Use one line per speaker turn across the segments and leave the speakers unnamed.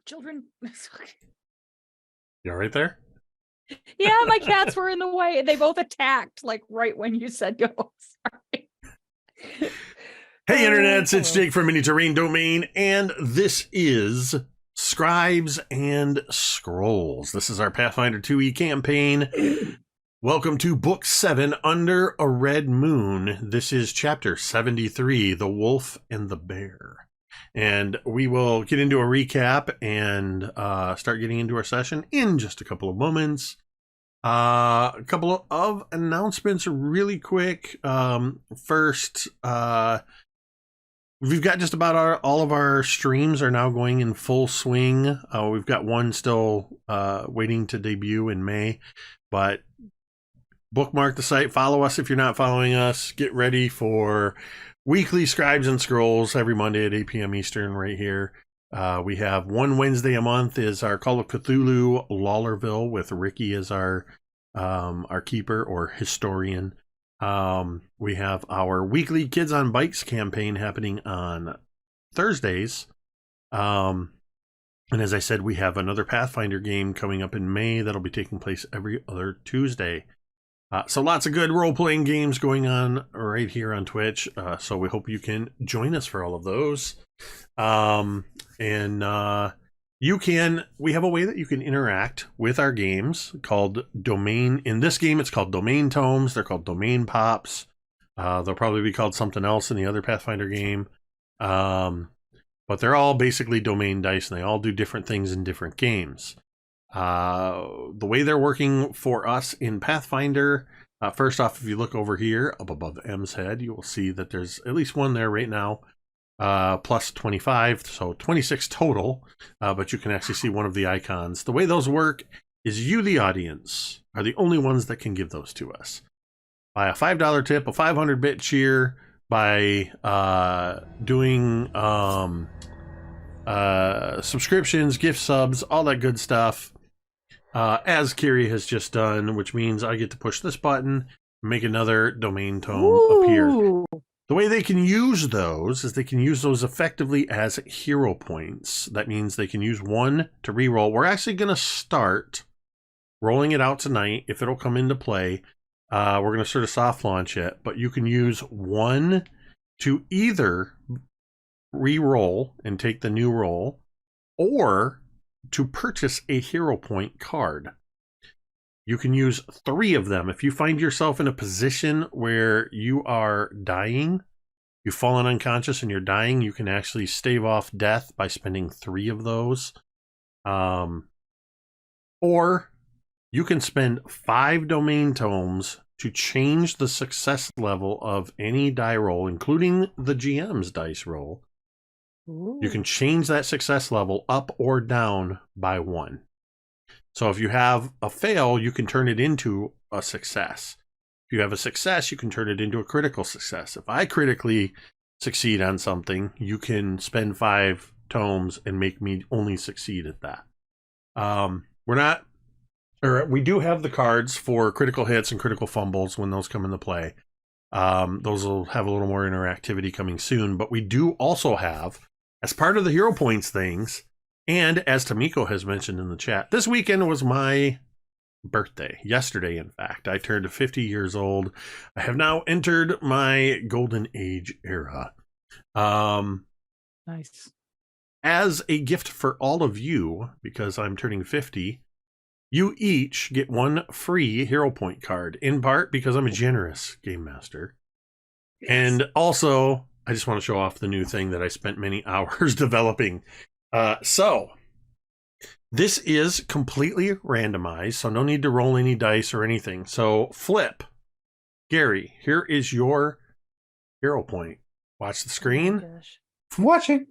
children.
You all right there?
Yeah, my cats were in the way. They both attacked, like, right when you said go. Sorry.
Hey, internets, it's
Hello.
Jake from Mini Terrain Domain, and this is Scribes and Scrolls. This is our Pathfinder 2e campaign. Welcome to Book 7, Under a Red Moon. This is Chapter 73, The Wolf and the Bear. And we will get into a recap and start getting into our session in just a couple of moments. A couple of announcements really quick. First, we've got just about all of our streams are now going in full swing. We've got one still waiting to debut in May, but bookmark the site, follow us if you're not following us, get ready for weekly Scribes and Scrolls every Monday at 8 p.m. Eastern right here. We have one Wednesday a month is our Call of Cthulhu Lawlerville with Ricky as our keeper or historian. We have our weekly Kids on Bikes campaign happening on Thursdays. And as I said, we have another Pathfinder game coming up in May that'll be taking place every other Tuesday. So lots of good role-playing games going on right here on Twitch. So we hope you can join us for all of those. We have a way that you can interact with our games called Domain. In this game, it's called Domain Tomes. They're called Domain Pops. They'll probably be called something else in the other Pathfinder game. But they're all basically domain dice, and they all do different things in different games. The way they're working for us in Pathfinder, first off, if you look over here up above M's head, you will see that there's at least one there right now, plus 25, so 26 total, but you can actually see one of the icons. The way those work is you, the audience, are the only ones that can give those to us. By a $5 tip, a 500-bit cheer, by doing subscriptions, gift subs, all that good stuff. As Cari has just done, which means I get to push this button, make another domain tome appear. The way they can use those is they can use those effectively as hero points. That means they can use one to reroll. We're actually going to start rolling it out tonight. If it'll come into play, we're going to sort of soft launch it, but you can use one to either reroll and take the new roll, or to purchase a hero point card. You can use 3 of them. If you find yourself in a position where you are dying, you've fallen unconscious and you're dying, you can actually stave off death by spending 3 of those. Or you can spend 5 domain tomes to change the success level of any die roll, including the GM's dice roll.
Ooh.
You can change that success level up or down by 1. So if you have a fail, you can turn it into a success. If you have a success, you can turn it into a critical success. If I critically succeed on something, you can spend 5 tomes and make me only succeed at that. We do have the cards for critical hits and critical fumbles when those come into play. Those will have a little more interactivity coming soon, but we do also have, as part of the hero points things, and as Tamiko has mentioned in the chat, this weekend was my birthday. Yesterday, in fact. I turned 50 years old. I have now entered my golden age era.
Nice.
As a gift for all of you, because I'm turning 50, you each get 1 free hero point card, in part because I'm a generous game master. Yes. And also, I just want to show off the new thing that I spent many hours developing. So, this is completely randomized, so no need to roll any dice or anything. So, flip. Gary, here is your hero point. Watch the screen.
Oh, gosh.
I'm watching.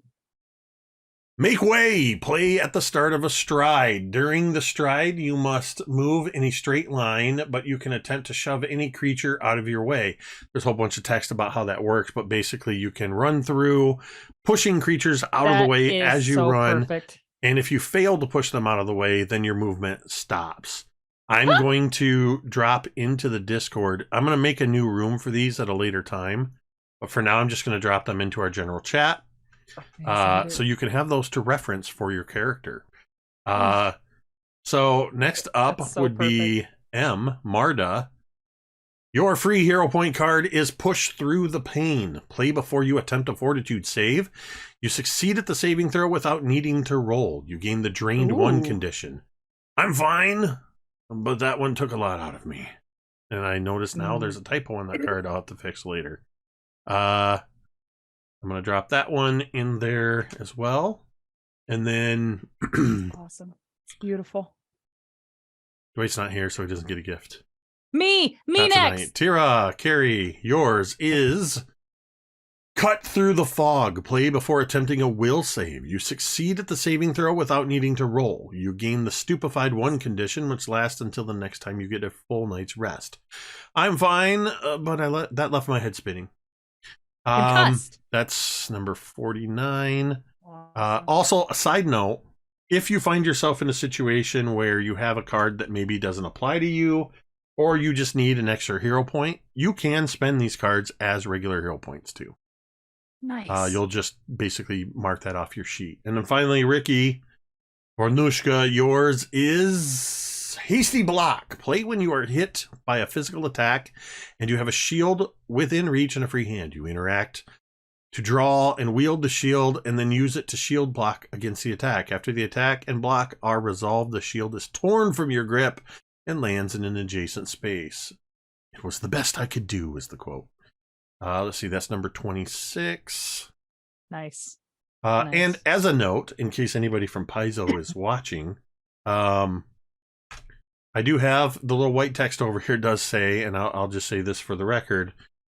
Make way! Play at the start of a stride. During the stride, you must move in a straight line, but you can attempt to shove any creature out of your way. There's a whole bunch of text about how that works, but basically you can run through, pushing creatures out of the way as you run.
Perfect.
And if you fail to push them out of the way, then your movement stops. I'm going to drop into the Discord. I'm going to make a new room for these at a later time. But for now, I'm just going to drop them into our general chat. So you can have those to reference for your character. So next up would be M, Marda. Your free hero point card is Push Through the Pain. Play before you attempt a fortitude save. You succeed at the saving throw without needing to roll. You gain the Drained 1 condition. I'm fine, but that one took a lot out of me. And I notice now there's a typo on that card I'll have to fix later. I'm going to drop that one in there as well. And then...
awesome. It's beautiful.
Dwight's not here, so he doesn't get a gift.
Me
Not
next.
Teera, Cari, yours is Cut Through the Fog. Play before attempting a will save. You succeed at the saving throw without needing to roll. You gain the Stupefied 1 condition, which lasts until the next time you get a full night's rest. I'm fine, but that left my head spinning. That's number 49. Awesome. Also, a side note, if you find yourself in a situation where you have a card that maybe doesn't apply to you, or you just need an extra hero point, you can spend these cards as regular hero points too.
Nice.
You'll just basically mark that off your sheet. And then finally, Ricky, Vornush'ka, yours is Hasty Block. Play when you are hit by a physical attack and you have a shield within reach and a free hand. You interact to draw and wield the shield and then use it to shield block against the attack. After the attack and block are resolved, the shield is torn from your grip and lands in an adjacent space. It was the best I could do, is the quote. Let's see, that's number 26.
Nice.
And as a note, in case anybody from Paizo is watching, I do have the little white text over here does say, and I'll just say this for the record,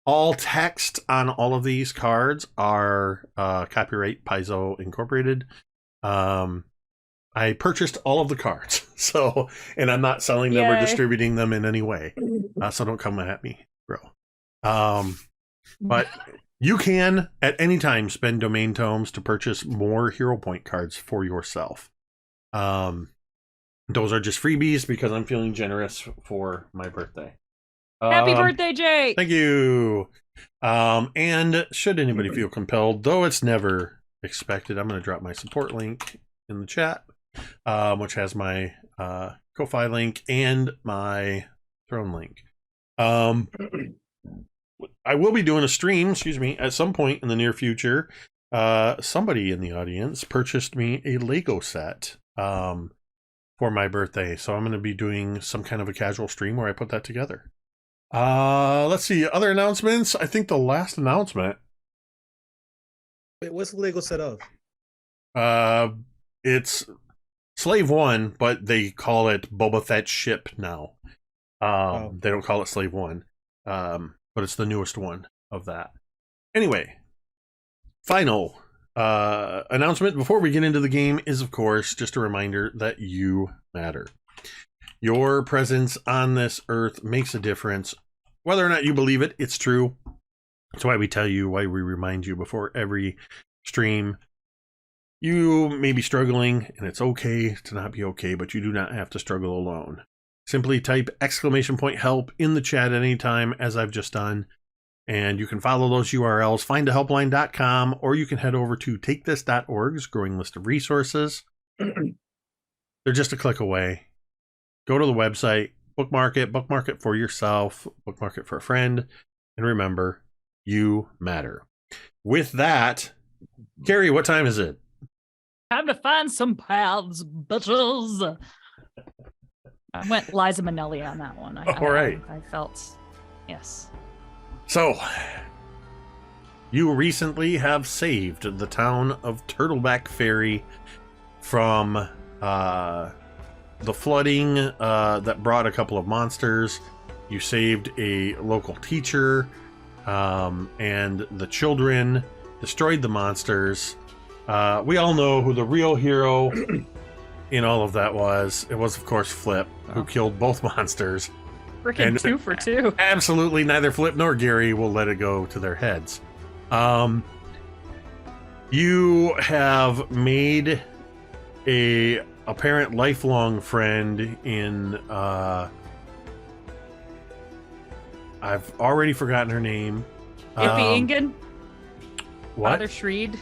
all text on all of these cards are copyright Paizo Incorporated. I purchased all of the cards, and I'm not selling them or distributing them in any way. So don't come at me, bro. But you can, at any time, spend domain tomes to purchase more hero point cards for yourself. Those are just freebies because I'm feeling generous for my birthday.
Happy birthday, Jake!
Thank you. And should anybody feel compelled, though it's never expected, I'm going to drop my support link in the chat. Which has my Ko-Fi link and my Throne link. I will be doing a stream, at some point in the near future. Somebody in the audience purchased me a Lego set for my birthday, so I'm going to be doing some kind of a casual stream where I put that together. Let's see, other announcements. I think the last announcement.
Wait, what's the Lego set of?
It's Slave 1, but they call it Boba Fett's ship now. They don't call it Slave 1, but it's the newest one of that. Anyway, final announcement before we get into the game is, of course, just a reminder that you matter. Your presence on this earth makes a difference. Whether or not you believe it, it's true. That's why we tell you, why we remind you before every stream. You may be struggling, and it's okay to not be okay, but you do not have to struggle alone. Simply type !help in the chat at any time, as I've just done, and you can follow those URLs, findahelpline.com, or you can head over to takethis.org's growing list of resources. They're just a click away. Go to the website, bookmark it for yourself, bookmark it for a friend, and remember, you matter. With that, Cari, what time is it?
Time to find some paths, bitches. I went Liza Minnelli on that one.
All right.
I felt, yes.
So, you recently have saved the town of Turtleback Ferry from the flooding that brought a couple of monsters. You saved a local teacher, and the children destroyed the monsters. We all know who the real hero in all of that was. It was, of course, Flip, who killed both monsters.
Freaking 2 for 2.
Absolutely neither Flip nor Gary will let it go to their heads. You have made a apparent lifelong friend in I've already forgotten her name.
Iffy Ingen?
What?
Father Shreed?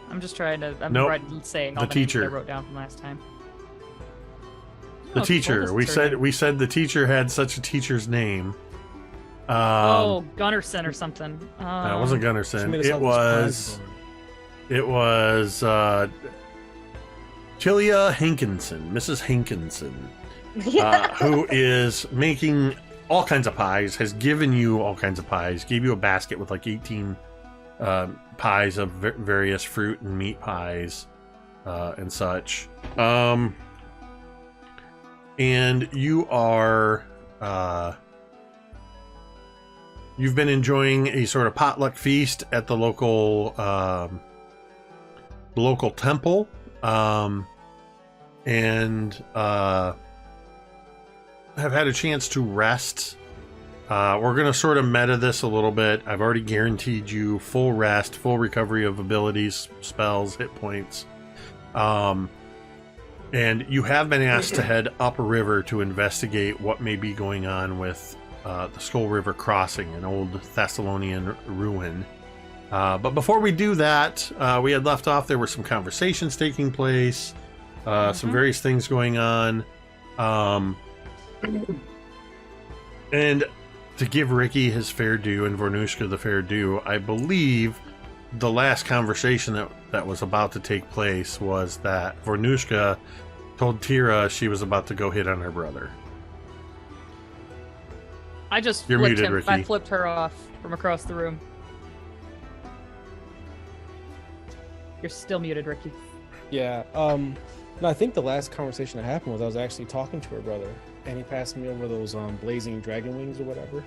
I'm just trying to. I'm
Nope.
saying all
The
the names that I
teacher.
wrote down from last time.
The
Oh,
teacher.
Scholtens
We
is her
said
name.
we said the teacher had such a teacher's name.
Gunnarsson or something.
It wasn't
She
Gunnarsson.
made us
It
all this prize board.
was Tilia Hankinson, Mrs. Hankinson, who is making all kinds of pies, has given you all kinds of pies, gave you a basket with like 18 pies of various fruit and meat pies and such. And you are you've been enjoying a sort of potluck feast at the local temple, and have had a chance to rest. We're going to sort of meta this a little bit. I've already guaranteed you full rest, full recovery of abilities, spells, hit points. And you have been asked to head up a river to investigate what may be going on with the Skull River Crossing, an old Thessalonian ruin. But before we do that, we had left off, there were some conversations taking place, some various things going on. And to give Ricky his fair due and Vornush'ka the fair due, I believe the last conversation that was about to take place was that Vornush'ka told Teera she was about to go hit on her brother.
I just
You're
flipped
muted,
him.
Ricky.
I flipped her off from across the room. You're still muted, Ricky.
Yeah. No, I think the last conversation that happened was I was actually talking to her brother, and he passed me over those blazing dragon wings or whatever.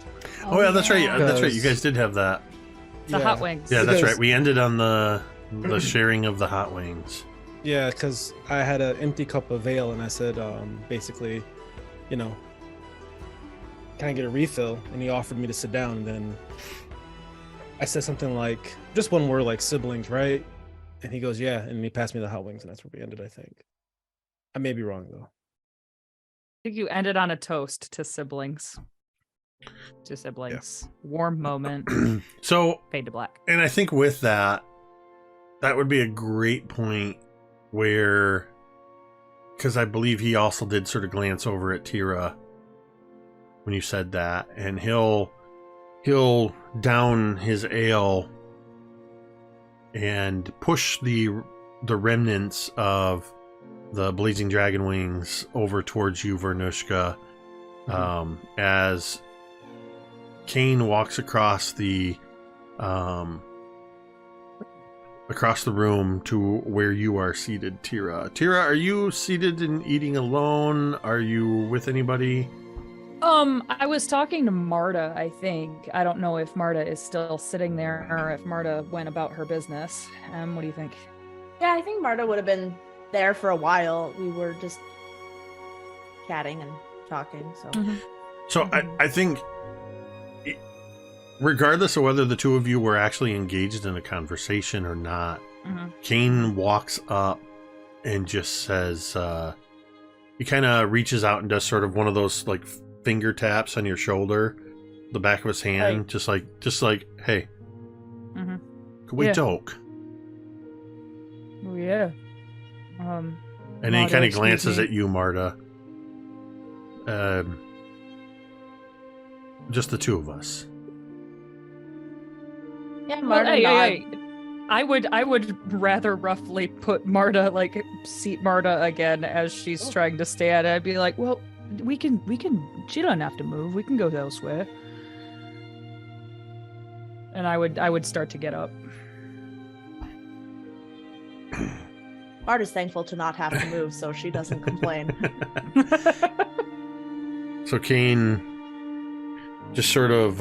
Oh yeah, that's right. That's right. You
Because-
guys did have that.
The hot wings.
Yeah, that's
Because-
right. We ended on the sharing of the hot wings.
Yeah, because I had an empty cup of ale, and I said, basically, you know, can I get a refill? And he offered me to sit down, and then I said something like, just one word, like siblings, right? And he goes, yeah, and he passed me the hot wings, and that's where we ended, I think. I may be wrong, though.
I think you ended on a toast to siblings. To siblings. Warm moment.
So,
Fade to black.
and I think with that, that would be a great point where, because I believe he also did sort of glance over at Teera when you said that, and he'll down his ale and push the remnants of the blazing dragon wings over towards you, Vornush'ka, as Kane walks across the room to where you are seated, Teera. Teera, are you seated and eating alone? Are you with anybody?
I was talking to Marda, I think. I don't know if Marda is still sitting there or if Marda went about her business. What do you think?
Yeah, I think Marda would have been there for a while. We were just chatting and talking. So
So I think, regardless of whether the two of you were actually engaged in a conversation or not, Kane walks up and just says, he kind of reaches out and does sort of one of those like finger taps on your shoulder, the back of his hand, just like, hey, could we
Yeah.
talk?
Oh yeah.
And then he
Marda,
kind of
excuse
glances
me.
at you, Marda. Just the two of us.
yeah,
Well,
Marda.
hey. I would rather roughly put Marda, like seat Marda again as she's trying to stand. I'd be like, well, we can she doesn't have to move. We can go elsewhere. And I would start to get up.
Marda's thankful to not have to move, so she doesn't complain.
So Kane just sort of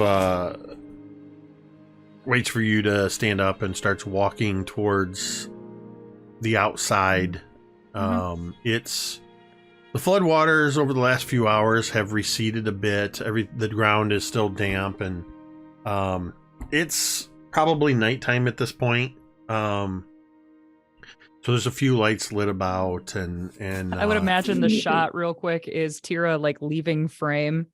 waits for you to stand up and starts walking towards the outside. It's the floodwaters over the last few hours have receded a bit. The ground is still damp, and it's probably nighttime at this point. So there's a few lights lit about, and
I would imagine the shot real quick is Teera like leaving frame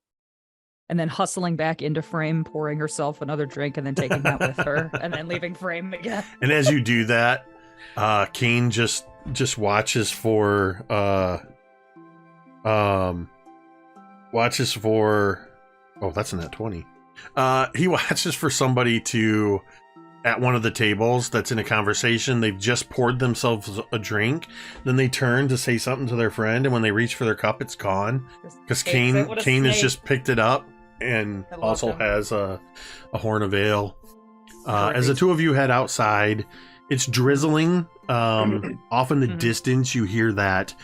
and then hustling back into frame, pouring herself another drink and then taking that with her and then leaving frame again.
And as you do that, Kane just watches for watches for oh, that's a nat 20. He watches for somebody to at one of the tables that's in a conversation. They've just poured themselves a drink, then they turn to say something to their friend, and when they reach for their cup, it's gone because Kane has just picked it up and also has a horn of ale. As the two of you head outside, it's drizzling. Off in the distance, you hear that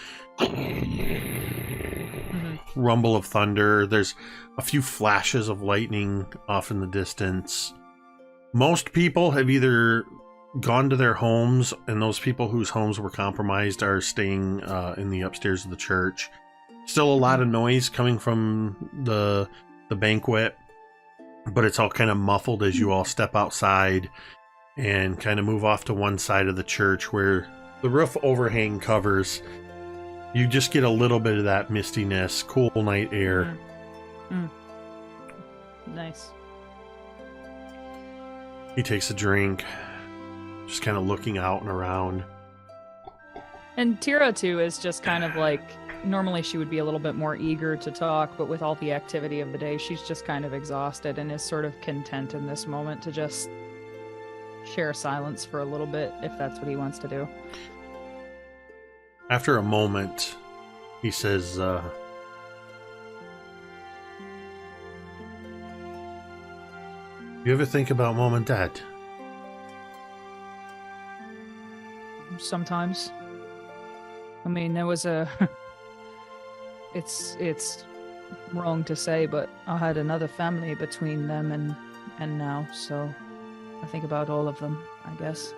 rumble of thunder. There's a few flashes of lightning off in the distance. Most people have either gone to their homes, and those people whose homes were compromised are staying in the upstairs of the church. Still a lot of noise coming from the banquet, but it's all kind of muffled as you all step outside and kind of move off to one side of the church where the roof overhang covers. You just get a little bit of that mistiness, cool night air.
Nice.
He takes a drink, just kind of looking out and around.
And Teera, too, is just kind of like, normally she would be a little bit more eager to talk, but with all the activity of the day, she's just kind of exhausted and is sort of content in this moment to just share silence for a little bit, if that's what he wants to do.
After a moment, he says, you ever think about Mom and Dad?
Sometimes. I mean, there was a... It's wrong to say, but I had another family between them and now, so I think about all of them, I guess.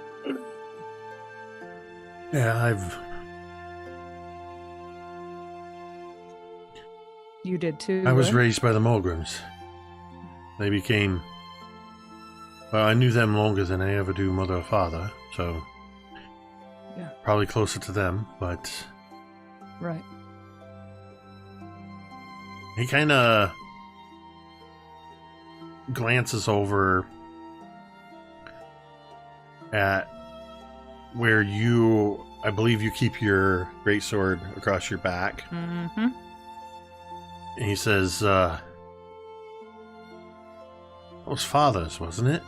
Yeah,
You did too.
I was
right?
raised by the Mulgrams. They became... Well, I knew them longer than I ever do mother or father, so...
Yeah.
Probably closer to them, but...
Right.
He kind of glances over at where I believe you keep your greatsword across your back.
Mm-hmm.
And he says, that was father's, wasn't it?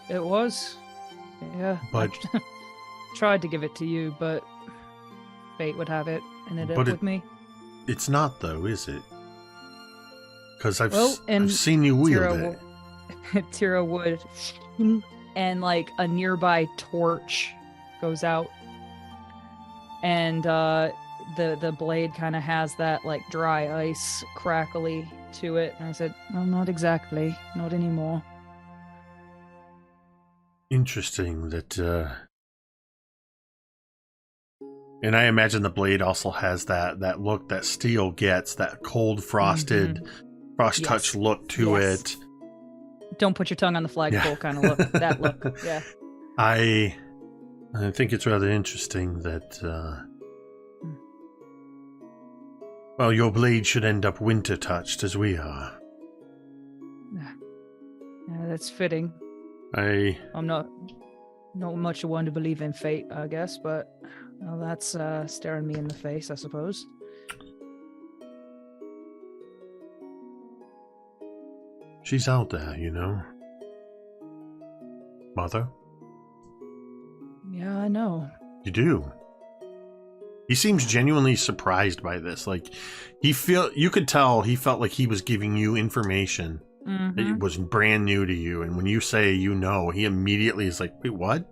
It was. Yeah.
But
I tried to give it to you, but fate would have it, and it ended with me.
It's not, though, is it? Because I've seen you wield it.
Teera would, and like a nearby torch goes out, and the blade kind of has that like dry ice crackly to it. And I said, "Well, not exactly, not anymore."
Interesting that. And I imagine the blade also has that look that steel gets, that cold frosted, frost-touch look to it.
Don't put your tongue on the flagpole kind of look. That look, yeah.
I think it's rather interesting that, well, your blade should end up winter-touched as we are.
Yeah, that's fitting. I'm not much one to believe in fate, I guess, but... Well, that's staring me in the face, I suppose.
She's out there, you know. Mother?
Yeah, I know.
You do. He seems genuinely surprised by this. Like, you could tell he felt like he was giving you information that was brand new to you. And when you say you know, he immediately is like, wait, what?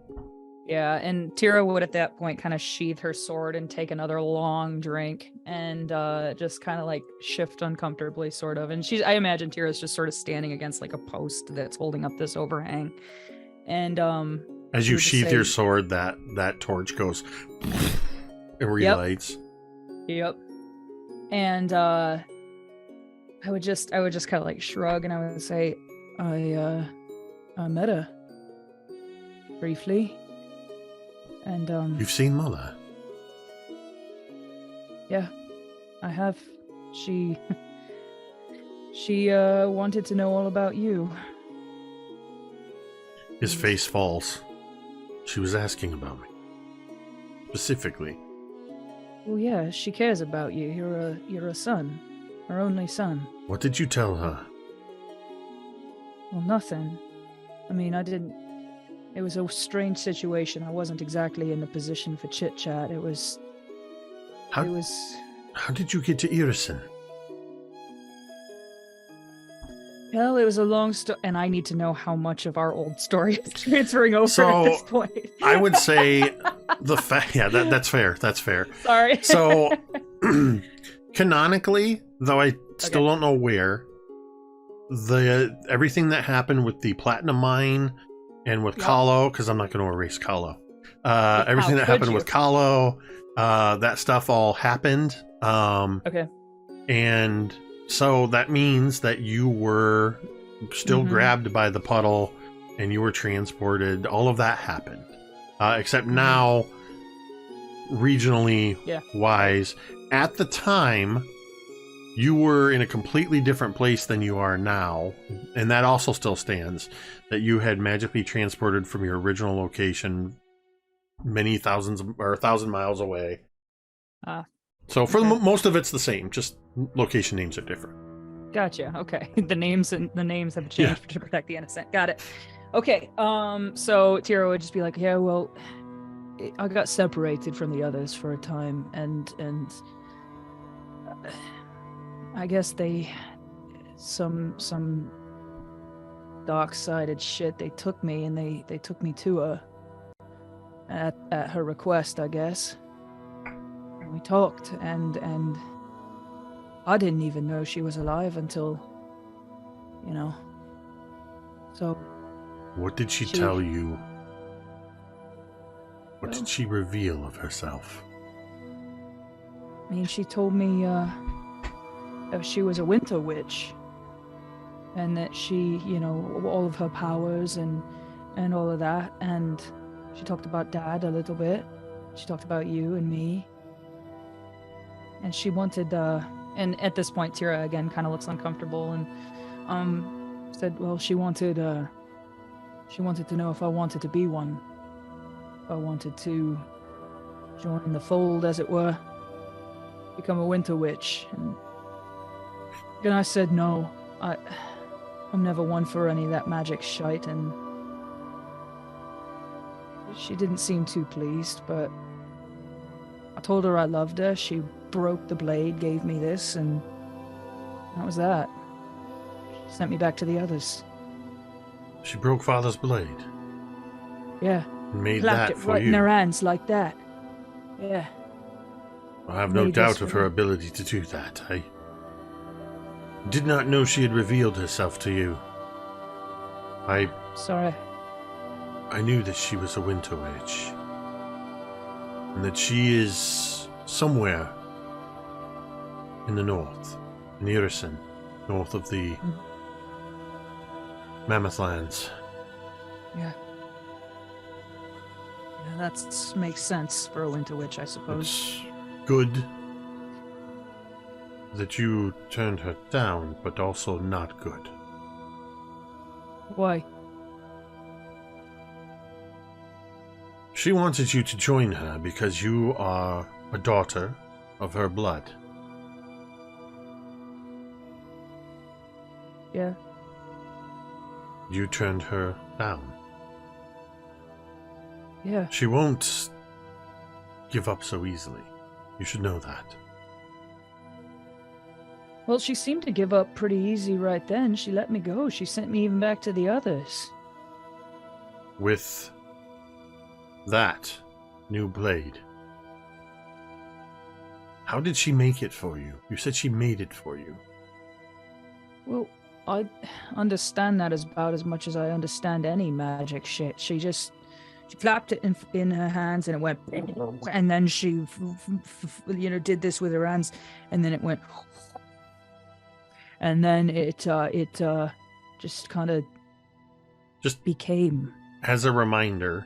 Yeah, and Teera would at that point kind of sheath her sword and take another long drink and just kind of like shift uncomfortably, sort of. And I imagine Teera's just sort of standing against like a post that's holding up this overhang. And
as you sheath your sword, that torch goes and relights.
Yep. And I would just kind of like shrug, and I would say, I met her briefly. And
you've seen Mother?
Yeah, I have. She wanted to know all about you.
His face falls. She was asking about me. Specifically.
Well, yeah, she cares about you. You're a son. Her only son.
What did you tell her?
Well, nothing. I mean, I didn't... It was a strange situation. I wasn't exactly in the position for chit-chat. It was...
How did you get to Irison?
Well, it was a long story, and I need to know how much of our old story is transferring over
So,
at this point.
I would say that's fair. That's fair.
Sorry.
So, canonically, though I still don't know where, everything that happened with the platinum mine and with Kahlo, because I'm not going to erase Kahlo. Everything that happened with Kahlo, that stuff all happened.
Okay.
And so that means that you were still grabbed by the puddle and you were transported. All of that happened. Except now, regionally wise, at the time, you were in a completely different place than you are now. And that also still stands. That you had magically transported from your original location many thousands or 1,000 miles away. So for most of it's the same, just location names are different.
Gotcha. Okay. The names have changed to protect the innocent. Got it. Okay. So Teera would just be like, yeah, well, I got separated from the others for a time, and I guess some dark-sided shit. They took me and they took me to her at her request, I guess. We talked, and I didn't even know she was alive until, so...
What did she tell you? What did she reveal of herself?
I mean, she told me, that she was a winter witch, and that she, all of her powers and all of that, and she talked about Dad a little bit. She talked about you and me. And she wanted, and at this point, Teera again kind of looks uncomfortable and said, well, she wanted to know if I wanted to be one. If I wanted to join the fold, as it were, become a winter witch. And I said no. I'm never one for any of that magic shite, and she didn't seem too pleased, but I told her I loved her. She broke the blade, gave me this, and that was that. She sent me back to the others.
She broke Father's blade?
Yeah.
Made
Clapped
that
it
for
right
you?
in her hands like that. Yeah.
I have no doubt of her ability to do that. I did not know she had revealed herself to you.
Sorry.
I knew that she was a winter witch. And that she is somewhere in the north, in Irison, north of the Mammoth Lands.
Yeah. Yeah, that makes sense for a winter witch, I suppose.
It's good that you turned her down, but also not good.
Why?
She wanted you to join her because you are a daughter of her blood.
Yeah.
You turned her down.
Yeah.
She won't give up so easily. You should know that.
Well, she seemed to give up pretty easy right then. She let me go. She sent me even back to the others.
With that new blade. How did she make it for you? You said she made it for you.
Well, I understand that as about as much as I understand any magic shit. She flapped it in her hands and it went, and then she, did this with her hands, and then it went, and then it just kind of became.
As a reminder,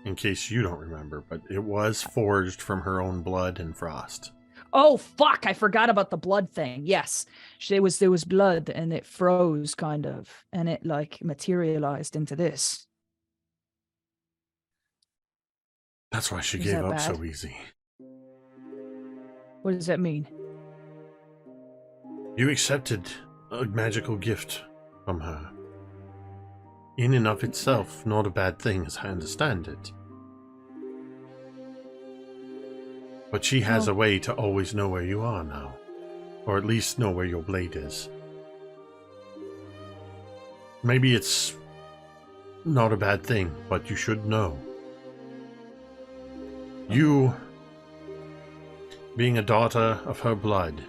in case you don't remember, but it was forged from her own blood and frost.
Oh, fuck, I forgot about the blood thing. Yes. There was blood and it froze kind of, and it materialized into this.
That's why she
Is
gave
that
up
bad?
so easy.
What does that mean?
You accepted a magical gift from her. In and of itself, not a bad thing as I understand it. But she has a way to always know where you are now. Or at least know where your blade is. Maybe it's not a bad thing, but you should know. You, being a daughter of her blood,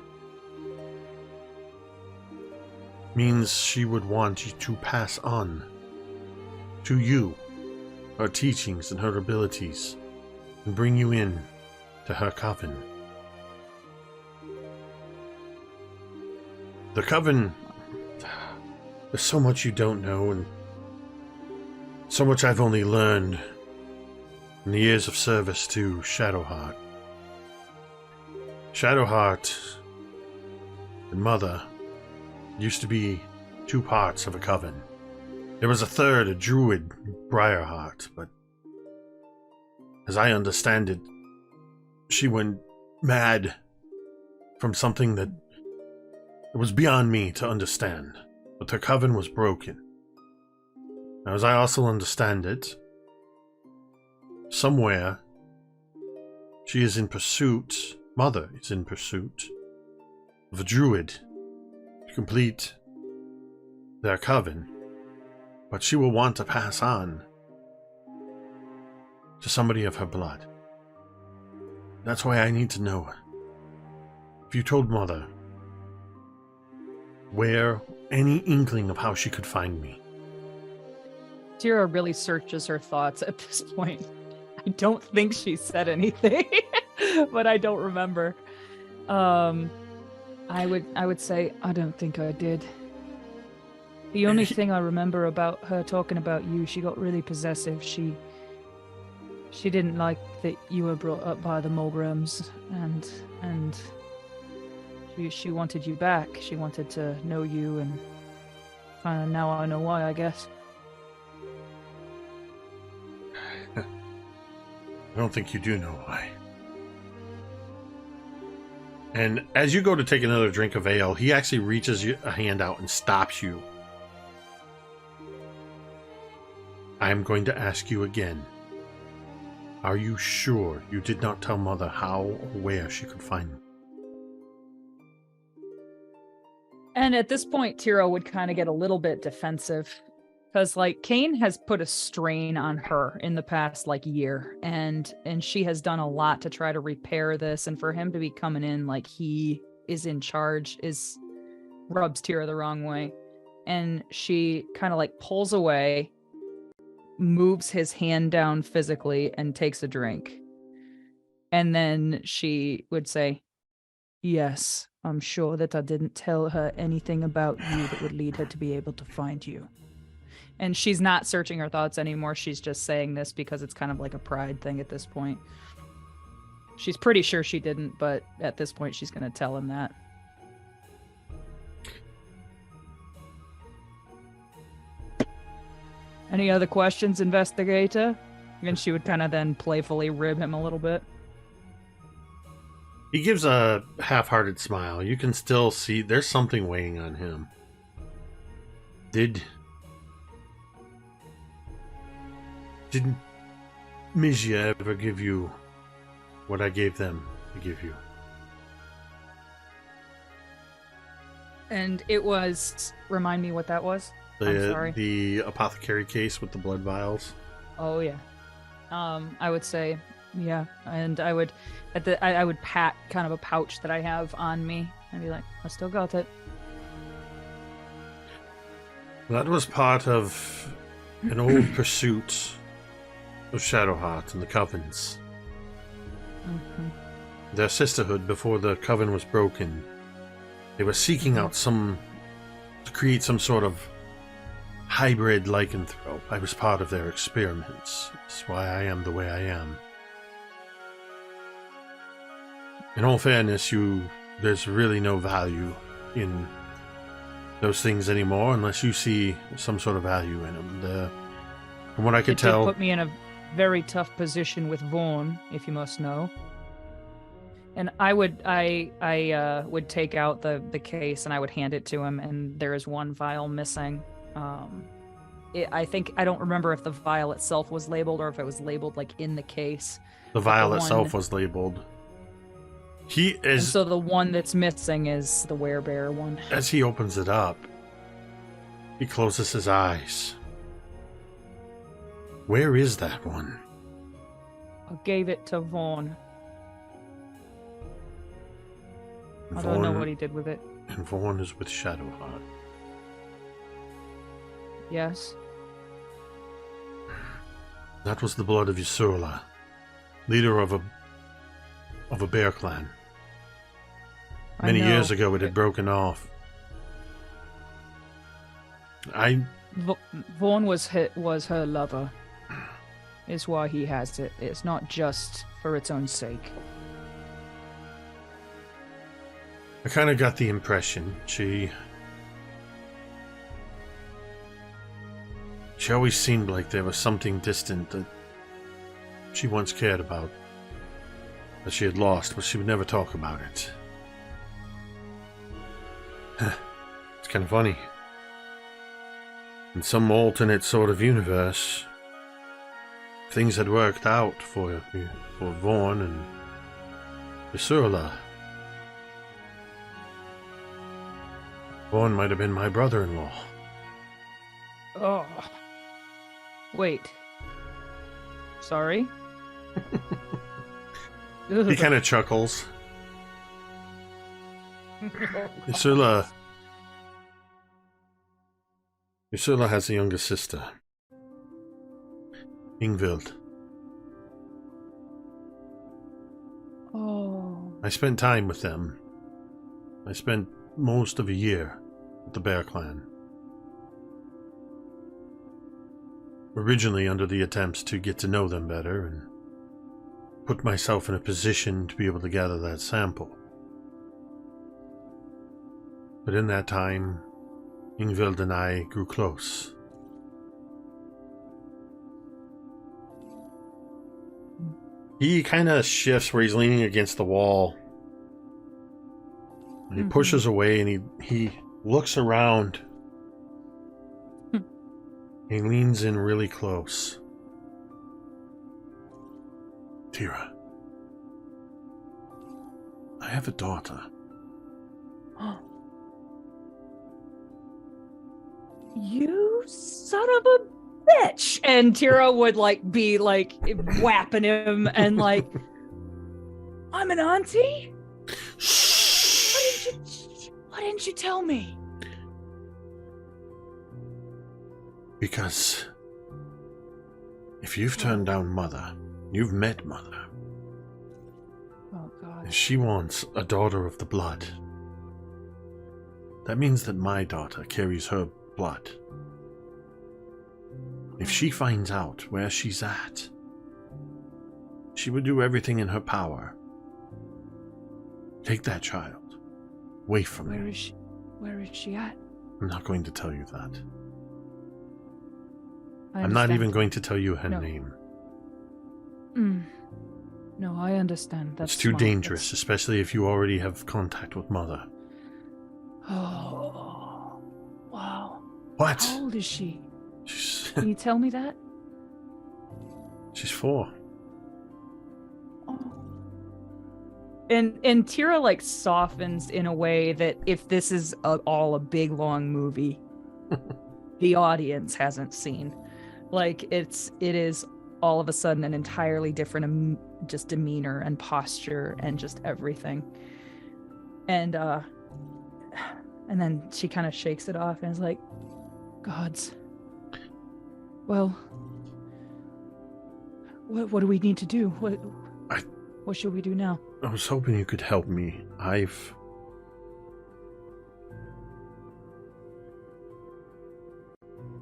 means she would want you to pass on to you her teachings and her abilities and bring you in to her coven. The coven, there's so much you don't know and so much I've only learned in the years of service to Shadowheart. Shadowheart and Mother used to be two parts of a coven. There was a third, a druid, Briarheart, but as I understand it, she went mad from something that it was beyond me to understand, but her coven was broken. Now, as I also understand it, somewhere she is in pursuit, Mother is in pursuit of a druid to complete their coven, but she will want to pass on to somebody of her blood. That's why I need to know. If you told Mother where, any inkling of how she could find me.
Teera really searches her thoughts at this point. I don't think she said anything, but I don't remember. I would say I don't think I did. The only thing I remember about her talking about you, she got really possessive. She didn't like that you were brought up by the Mulgrams, and she wanted you back. She wanted to know you, and kind of now I know why, I guess.
I don't think you do know why. And as you go to take another drink of ale, he actually reaches a hand out and stops you. I am going to ask you again. Are you sure you did not tell Mother how or where she could find me?
And at this point, Teera would kind of get a little bit defensive. Because, like, Kane has put a strain on her in the past, like, year. And she has done a lot to try to repair this. And for him to be coming in like he is in charge rubs Teera the wrong way. And she kind of, like, pulls away, moves his hand down physically, and takes a drink. And then she would say, "Yes, I'm sure that I didn't tell her anything about you that would lead her to be able to find you." And she's not searching her thoughts anymore. She's just saying this because it's kind of like a pride thing at this point. She's pretty sure she didn't, but at this point she's going to tell him that. Any other questions, investigator? And she would kind of then playfully rib him a little bit.
He gives a half-hearted smile. You can still see there's something weighing on him. Didn't Mizya ever give you what I gave them to give you?
And it was... Remind me what that was? I'm sorry.
The apothecary case with the blood vials.
Oh, yeah. I would say, yeah. And I would... I would pat kind of a pouch that I have on me and be like, I still got it.
That was part of an old pursuit of Shadowheart and the Covens.
Mm-hmm.
Their sisterhood before the Coven was broken. They were seeking out to create some sort of hybrid lycanthrope. I was part of their experiments. That's why I am the way I am. In all fairness, there's really no value in those things anymore unless you see some sort of value in them. From what I could tell,
put me in a very tough position with Vorn, if you must know. And I would take out the case and I would hand it to him, and there is one vial missing. I don't remember if the vial itself was labeled or if it was labeled like in the case.
The vial itself was labeled.
And so the one that's missing is the werebear one.
As he opens it up, he closes his eyes. Where is that one?
I gave it to Vaughn. I don't know what he did with it.
And Vaughn is with Shadowheart.
Yes.
That was the blood of Ysurla, leader of a bear clan. Many years ago it had broken off.
Vaughn was her lover. Is why he has it. It's not just for its own sake.
I kind of got the impression she always seemed like there was something distant that she once cared about, that she had lost, but she would never talk about it. It's kind of funny. In some alternate sort of universe, things had worked out for Vaughn and Ysurla. Vaughn might have been my brother-in-law.
Oh. Wait. Sorry?
He kind of chuckles. Ysurla has a younger sister, Ingvild.
Oh.
I spent time with them. I spent most of a year with the Bear Clan. Originally under the attempts to get to know them better and put myself in a position to be able to gather that sample. But in that time, Ingvild and I grew close. He kind of shifts where he's leaning against the wall. And he pushes away and he looks around. He leans in really close. Teera, I have a daughter.
You son of a bitch! And Teera would be whapping him and I'm an auntie? Why didn't you tell me?
Because if you've turned down Mother, you've met Mother.
Oh, God.
And she wants a daughter of the blood. That means that my daughter carries her blood. If she finds out where she's at, she would do everything in her power. Take that child away from me.
Where is she at?
I'm not going to tell you that.
I
I'm not even
understand.
going to tell you her name.
No, I understand. That's
it's too
smart.
dangerous, especially if you already have contact with Mother.
Oh, wow.
What?
How old is she?
She's,
Can you tell me that?
she's 4.
Oh. And Teera softens in a way that if this is all a big long movie, the audience hasn't seen. It is all of a sudden an entirely different just demeanor and posture and just everything. And then she kind of shakes it off and is like, Gods. Well, what do we need to do? What should we do now?
I was hoping you could help me. I've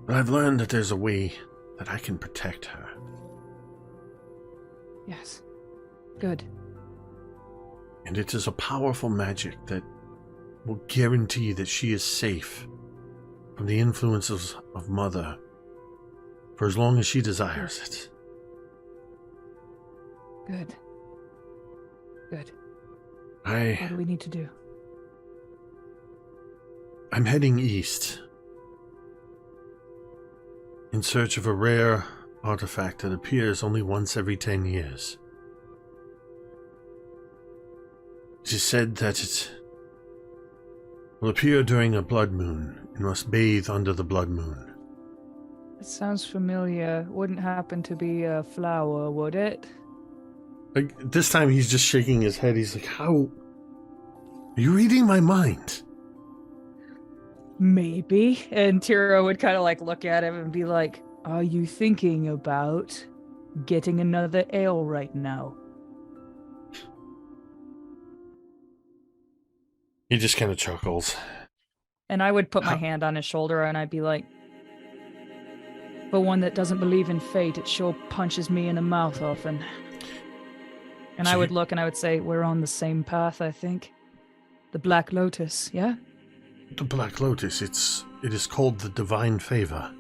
learned that there's a way that I can protect her.
Yes. Good.
And it is a powerful magic that will guarantee that she is safe from the influences of Mother for as long as she desires it.
Good. Good.
I
What do we need to do?
I'm heading east in search of a rare artifact that appears only once every 10 years. It is said that it will appear during a blood moon and must bathe under the blood moon.
It sounds familiar. Wouldn't happen to be a flower, would it?
Like, this time he's just shaking his head. He's like, how? Are you reading my mind?
Maybe. And Teera would kind of like look at him and be like, are you thinking about getting another ale right now?
He just kind of chuckles.
And I would put my hand on his shoulder and I'd be like, for one that doesn't believe in fate, it sure punches me in the mouth often. And I would look and I would say, we're on the same path, I think. The Black Lotus, yeah?
The Black Lotus, it is called the Divine Favor.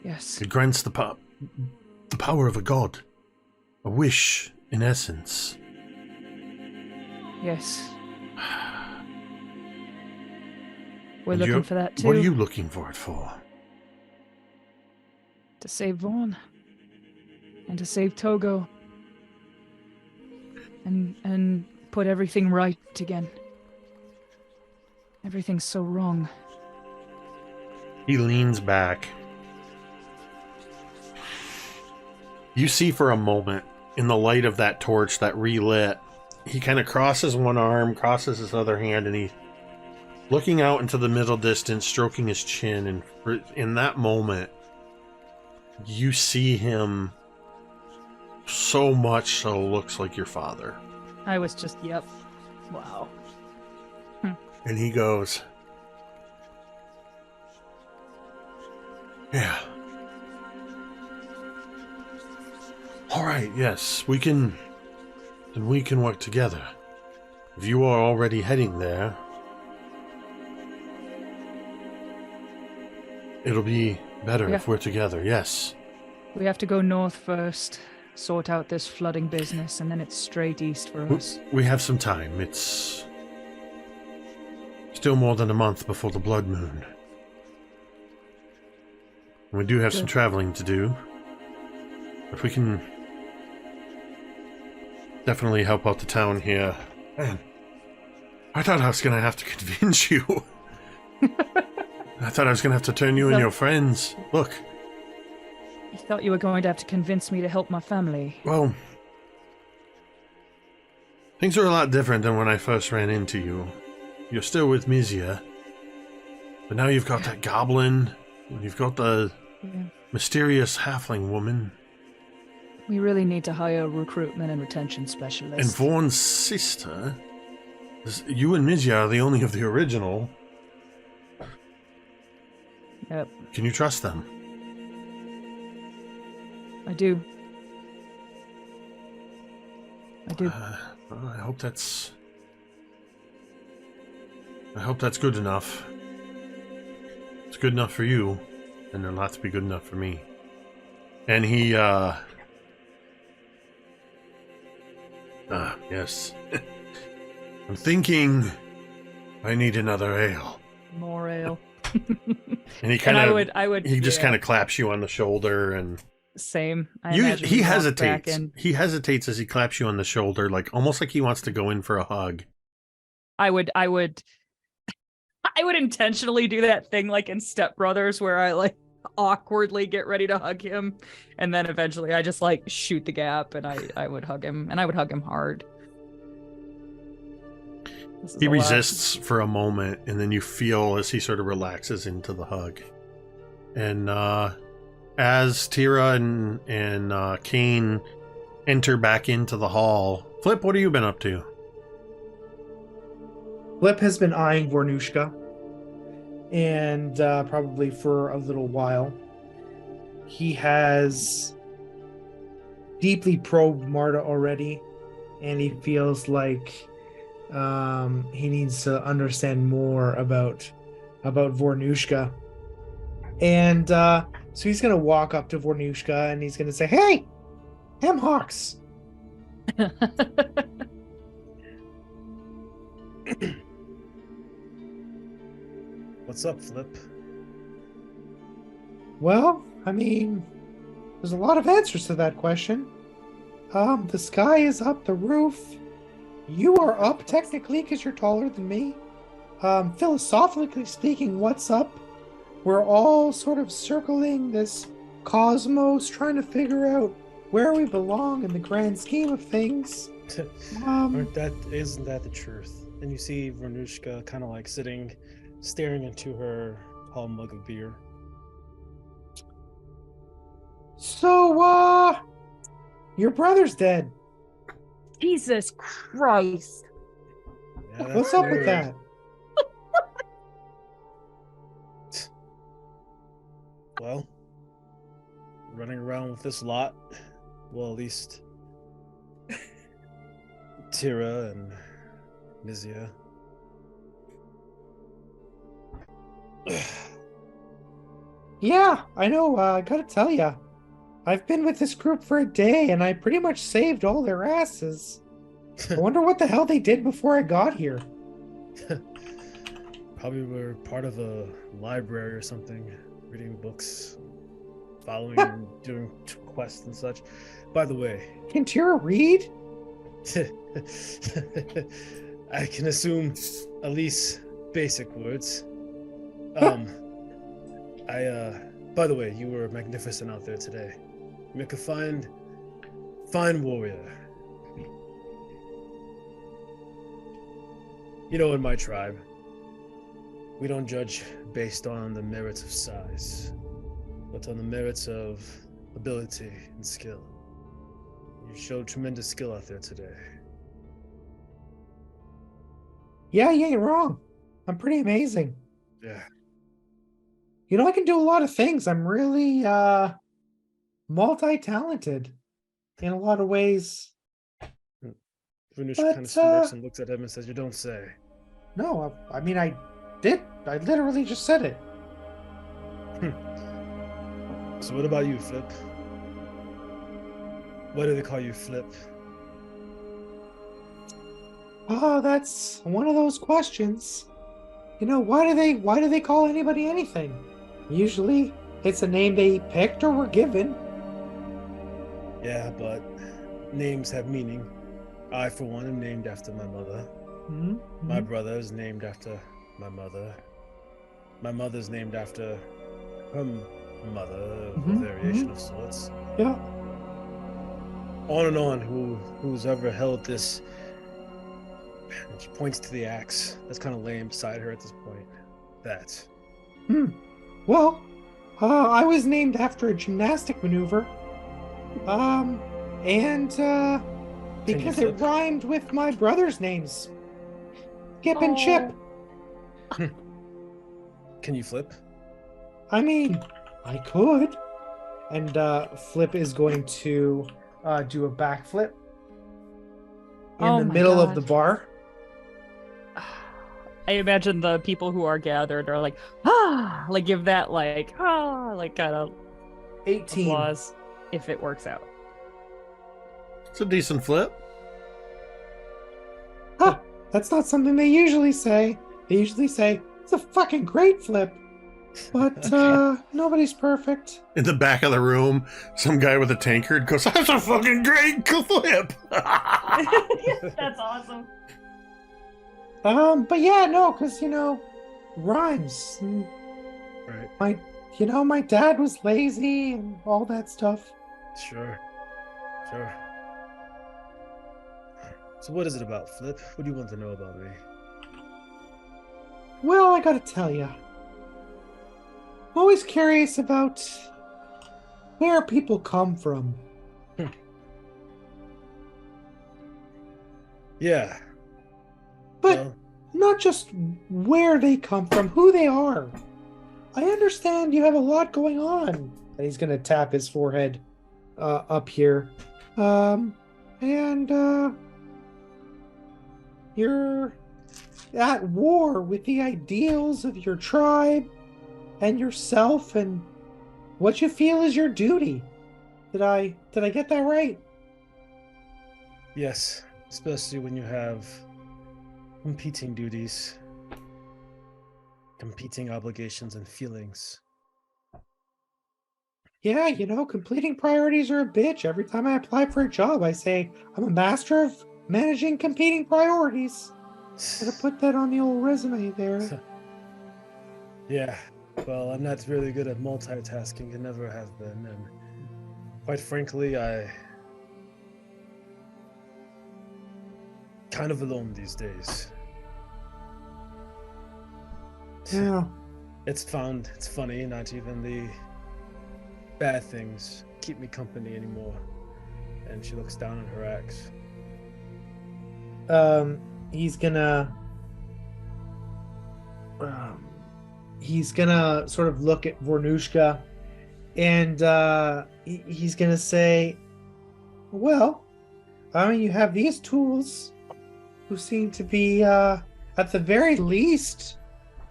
Yes.
It grants the power of a god. A wish, in essence.
Yes. We're
And
looking for that too.
What are you looking for it for?
To save Vaughn. And to save Togo. And put everything right again. Everything's so wrong.
He leans back. You see for a moment, in the light of that torch that relit, he kind of crosses one arm, crosses his other hand, and he's looking out into the middle distance, stroking his chin, and in that moment, you see him so much so looks like your father.
I was just, yep. Wow.
And he goes, yeah. All right, yes, we can work together. If you are already heading there, it'll be better if we're together, yes.
We have to go north first, sort out this flooding business, and then it's straight east for us.
We have some time. It's still more than a month before the blood moon. We do have some traveling to do. But we can definitely help out the town here. Man, I thought I was going to have to convince you. I thought I was going to have to turn you and your friends. Look.
You thought you were going to have to convince me to help my family.
Well, things are a lot different than when I first ran into you. You're still with Mizya. But now you've got that goblin. And you've got the mysterious halfling woman.
We really need to hire a recruitment and retention specialist.
And Vaughn's sister. You and Mizya are the only of the original.
Yep.
Can you trust them?
I do. I do.
Well, I hope that's good enough. It's good enough for you, and there'll have to be good enough for me. And he, yes. I'm thinking I need another ale.
More ale.
And he kind of,
I would.
he just kind of claps you on the shoulder and.
Same.
He hesitates. He hesitates as he claps you on the shoulder, like almost like he wants to go in for a hug.
I would intentionally do that thing like in Step Brothers where I like awkwardly get ready to hug him, and then eventually I just like shoot the gap and I would hug him, and I would hug him hard.
He resists for a moment, and then you feel as he sort of relaxes into the hug. And as Teera and Kane enter back into the hall, Flip, what have you been up to?
Flip has been eyeing Vornush'ka, and probably for a little while. He has deeply probed Marda already, and he feels like he needs to understand more about Vornush'ka. And so he's going to walk up to Vornush'ka, and he's going to say, "Hey, Hemhawks,
What's up, Flip?
Well, I mean, there's a lot of answers to that question. The sky is up, the roof. You are up technically because you're taller than me. Philosophically speaking, what's up? We're all sort of circling this cosmos, trying to figure out where we belong in the grand scheme of things.
Isn't that the truth? And you see Vornush'ka kind of like sitting, staring into her tall mug of beer.
So, your brother's dead.
Jesus Christ.
Yeah,
What's
that's
up with
weird.
that?
Well, running around with this lot. Well, at least Teera and Mizya.
Yeah, I know. I gotta tell ya, I've been with this group for a day, and I pretty much saved all their asses. I wonder what the hell they did before I got here.
Probably were part of a library or something, reading books, following and doing quests and such. By the way,
Can Teera read?
I can assume at least basic words. By the way, you were magnificent out there today. You make a fine warrior. You know, in my tribe, we don't judge based on the merits of size, but on the merits of ability and skill. You showed tremendous skill out there today.
Yeah, you ain't wrong. I'm pretty amazing.
Yeah.
You know, I can do a lot of things. I'm really, multi-talented in a lot of ways.
Vornush'ka
But,
kind of smirks and looks at him and says, "You don't say."
No, I mean, I did. I literally just said it.
So what about you, Flip? Why do they call you Flip?
Oh, that's one of those questions. You know, why do they call anybody anything? Usually, it's a name they picked or were given.
Yeah, but names have meaning. I, for one, am named after my mother.
Mhm,
My
mhm.
brother is named after my mother. My mother's named after her mother, a
Mhm,
variation of sorts.
Yeah.
On and on. Who's ever held this? And she points to the axe that's kind of laying beside her at this point. That.
Well, I was named after a gymnastic maneuver. And because it
flip?
rhymed with my brother's names, Skip and Chip.
Can you flip?
I mean, I could. And Flip is going to do a backflip in
Oh
the
my
middle of
God.
the bar.
I imagine the people who are gathered are like, like give that like kind of
18.
applause if it works out.
It's a decent flip.
Huh, that's not something they usually say. They usually say, it's a fucking great flip. But nobody's perfect.
In the back of the room, some guy with a tankard goes, "That's a fucking great flip."
That's awesome.
But yeah, no, because, you know, rhymes.
Right.
My dad was lazy and all that stuff.
Sure. So what is it about, Flip? What do you want to know about me?
Well, I gotta tell ya, I'm always curious about where people come from.
Yeah.
But
Well,
not just where they come from, who they are. I understand you have a lot going on. And he's gonna tap his forehead up here. You're at war with the ideals of your tribe and yourself and what you feel is your duty. Did I get that right?
Yes, especially when you have competing duties, competing obligations and feelings.
Yeah, completing priorities are a bitch. Every time I apply for a job, I say, I'm a master of managing competing priorities. Gotta put that on the old resume there.
Yeah, well, I'm not really good at multitasking and never have been, and quite frankly, I kind of alone these days.
Yeah.
It's funny, not even the bad things keep me company anymore. And she looks down at her axe.
He's gonna sort of look at Vornush'ka, and he's gonna say, well, I mean, you have these tools who seem to be at the very least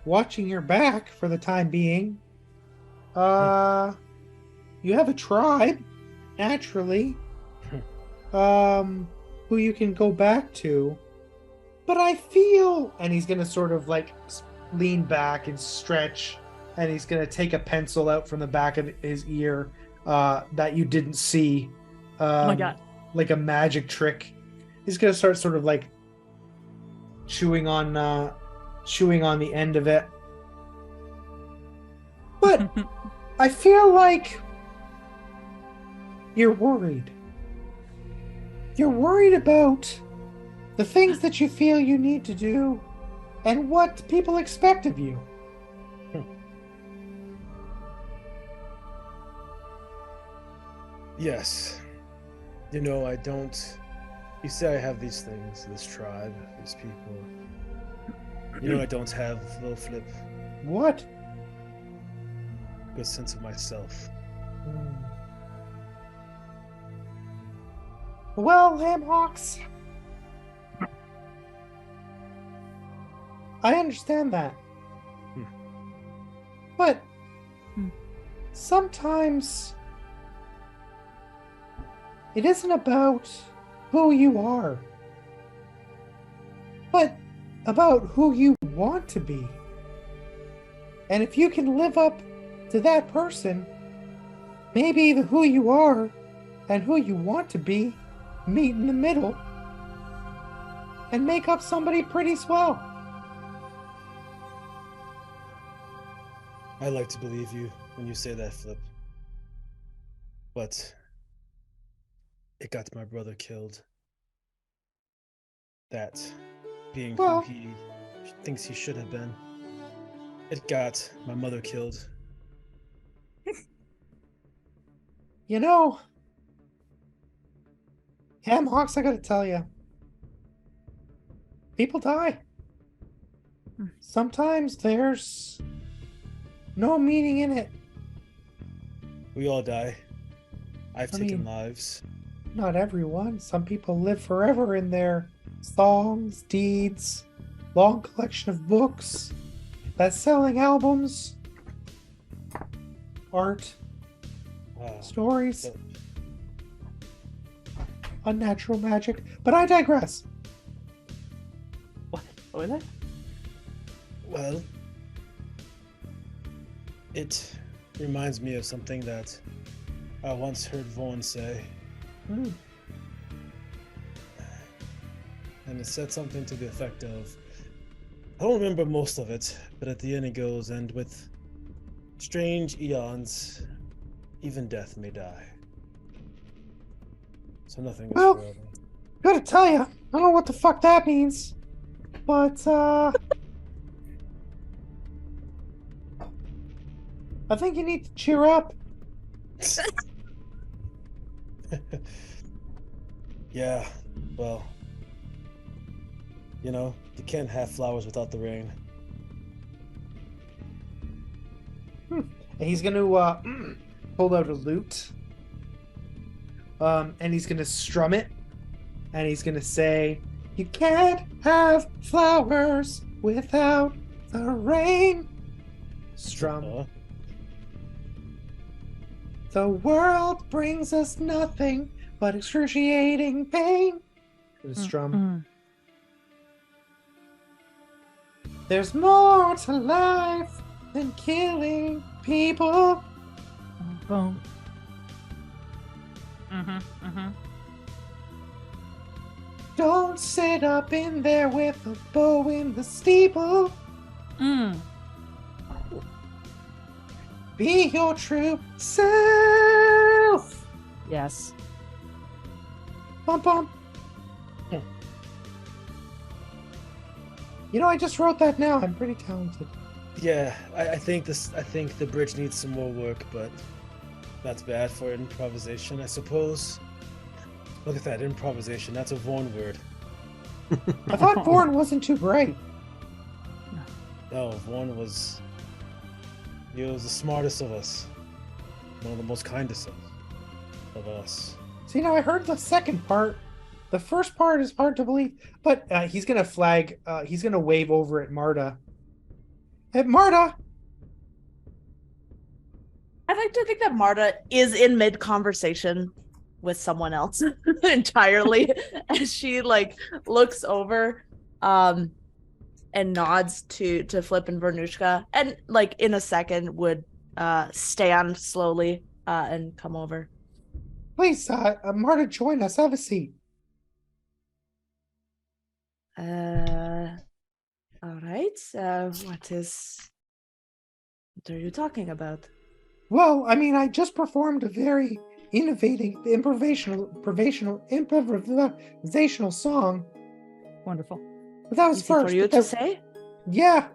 watching your back for the time being. You have a tribe, naturally, who you can go back to. But I feel, and he's gonna sort of like lean back and stretch, and he's gonna take a pencil out from the back of his ear that you didn't see.
Oh my god.
Like a magic trick. He's gonna start sort of like chewing on the end of it. But I feel like you're worried. You're worried about the things that you feel you need to do and what people expect of you.
Yes. You know, I don't... You say I have these things, this tribe, these people. You know I don't have, little flip.
What?
Good sense of myself.
Well, Hamhawks, I understand that. But sometimes it isn't about who you are, but about who you want to be. And if you can live up to that person, maybe the who you are and who you want to be meet in the middle and make up somebody pretty swell.
I like to believe you when you say that, Flip. But it got my brother killed. That being who he thinks he should have been. It got my mother killed.
You know, Hamhawks, I gotta tell you, people die. Sometimes there's no meaning in it.
We all die. I've taken lives.
Not everyone. Some people live forever in their songs, deeds, long collection of books, best-selling albums, art, stories, unnatural magic. But I digress.
What was that?
Well, it reminds me of something that I once heard Vaughn say. And it said something to the effect of, I don't remember most of it, but at the end it goes, and with strange eons, even death may die. So nothing is forever.
Gotta tell you, I don't know what the fuck that means, but I think you need to cheer up.
Yeah, well, you know, you can't have flowers without the rain.
And he's gonna pull out a lute, and he's gonna strum it, and he's gonna say, "You can't have flowers without the rain." Strum. The world brings us nothing but excruciating pain. The strum. There's more to life than killing people.
Boom.
Don't sit up in there with a bow in the steeple. Be your true self.
Yes.
Bum bum. You know, I just wrote that now. I'm pretty talented.
Yeah, I think the bridge needs some more work, but that's bad for improvisation, I suppose. Look at that improvisation. That's a Vorn word.
I thought Vorn wasn't too bright.
No, Vorn was. He was the smartest of us. One of the most kindest of us.
See, now I heard the second part. The first part is hard to believe, but he's gonna flag. He's gonna wave over at Marda. Hey, Marda!
I'd like to think that Marda is in mid conversation with someone else entirely as she like looks over and nods to Flip and Vornush'ka, and like in a second would stand slowly and come over.
Please, Marta, join us. Have a seat.
All right. What are you talking about?
Well, I mean, I just performed a very innovating, improvisational song.
Wonderful.
But that was
Easy
first.
for you to say?
Yeah,